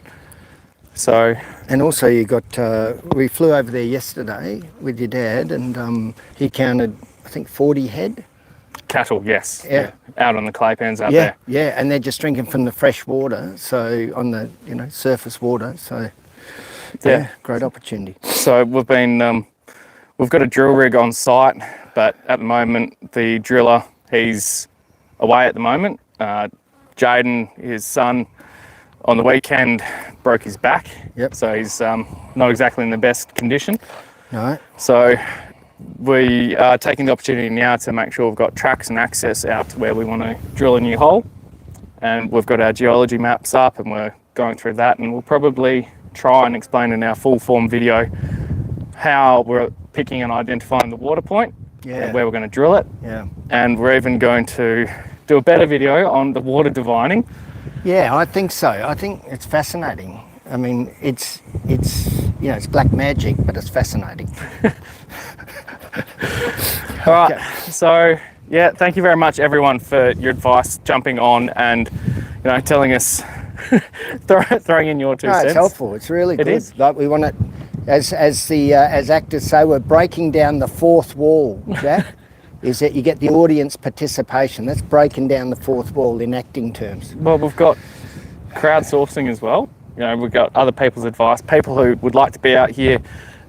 S1: So,
S2: and also you got, we flew over there yesterday with your dad, and he counted, I think, 40 head.
S1: Cattle, yes.
S2: Yeah.
S1: Out on the clay pans out there.
S2: Yeah, and they're just drinking from the fresh water, so on the, surface water, so yeah, great opportunity.
S1: So we've been, we've got a drill rig on site, but at the moment the driller, he's away at the moment. Jaden, his son, on the weekend broke his back.
S2: Yep.
S1: So he's not exactly in the best condition.
S2: No.
S1: So we are taking the opportunity now to make sure we've got tracks and access out to where we want to drill a new hole. And we've got our geology maps up and we're going through that, and we'll probably try and explain in our full form video how we're picking and identifying the water point and where we're going to drill it.
S2: Yeah.
S1: And we're even going to do a better video on the water divining.
S2: Yeah, I think so. I think it's fascinating. I mean, it's it's black magic, but it's fascinating.
S1: All right. So yeah, thank you very much everyone for your advice, jumping on and telling us, throwing in your 2 cents.
S2: It's helpful. It's really good.
S1: It is.
S2: Like we want it, as actors say, we're breaking down the fourth wall, Jack. Is that you get the audience participation. That's breaking down the fourth wall in acting terms.
S1: Well, we've got crowdsourcing as well. We've got other people's advice. People who would like to be out here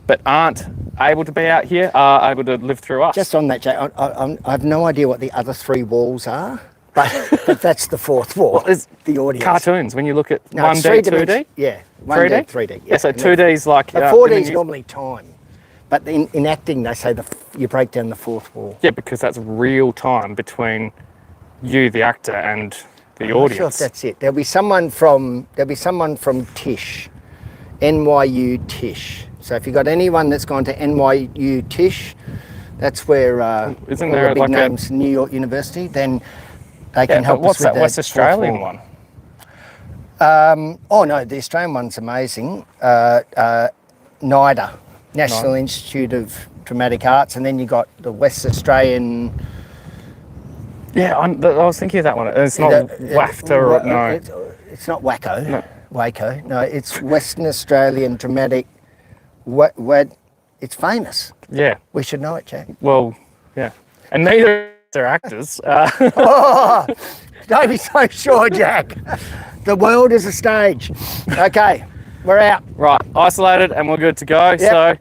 S1: but aren't able to be out here are able to live through us.
S2: Just on that, Jack, I have no idea what the other 3 walls are, but that's the fourth wall.
S1: Well,
S2: the audience.
S1: Cartoons, when you look at
S2: No,
S1: 1D, 2D?
S2: Yeah,
S1: 1D?
S2: 3D.
S1: Yeah, so 2D is like...
S2: But 4D is normally time. But in acting, they say you break down the fourth wall.
S1: Yeah, because that's real time between you, the actor, and the audience.
S2: I'm not sure if that's it. There'll be someone from Tisch, NYU Tisch. So if you've got anyone that's gone to NYU Tisch, that's where
S1: isn't
S2: all
S1: there
S2: the big
S1: like
S2: names, New York University, then they can help us
S1: what's
S2: with
S1: that
S2: the
S1: West Australian one?
S2: Oh no, the Australian one's amazing. NIDA. National Institute of Dramatic Arts, and then you got the West Australian.
S1: Yeah, I was thinking of that one. It's not WAFTA, or no.
S2: It's not WACO.
S1: No.
S2: WACO. No, it's Western Australian Dramatic. It's famous.
S1: Yeah.
S2: We should know it, Jack.
S1: Well, yeah. And neither are actors.
S2: Oh, don't be so sure, Jack. The world is a stage. Okay. We're out.
S1: Right, isolated and we're good to go.
S2: Yep.
S1: So,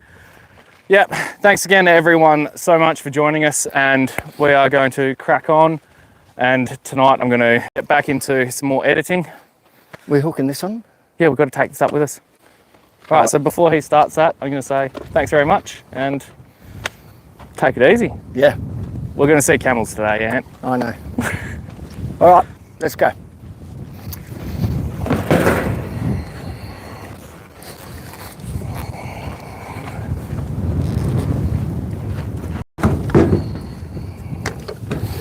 S1: yep, thanks again to everyone so much for joining us, and we are going to crack on. And tonight I'm going to get back into some more editing.
S2: We're hooking this on?
S1: Yeah, we've got to take this up with us. Right, so before he starts that, I'm going to say thanks very much and take it easy.
S2: Yeah.
S1: We're going to see camels today, Ant.
S2: I know. All right, let's go.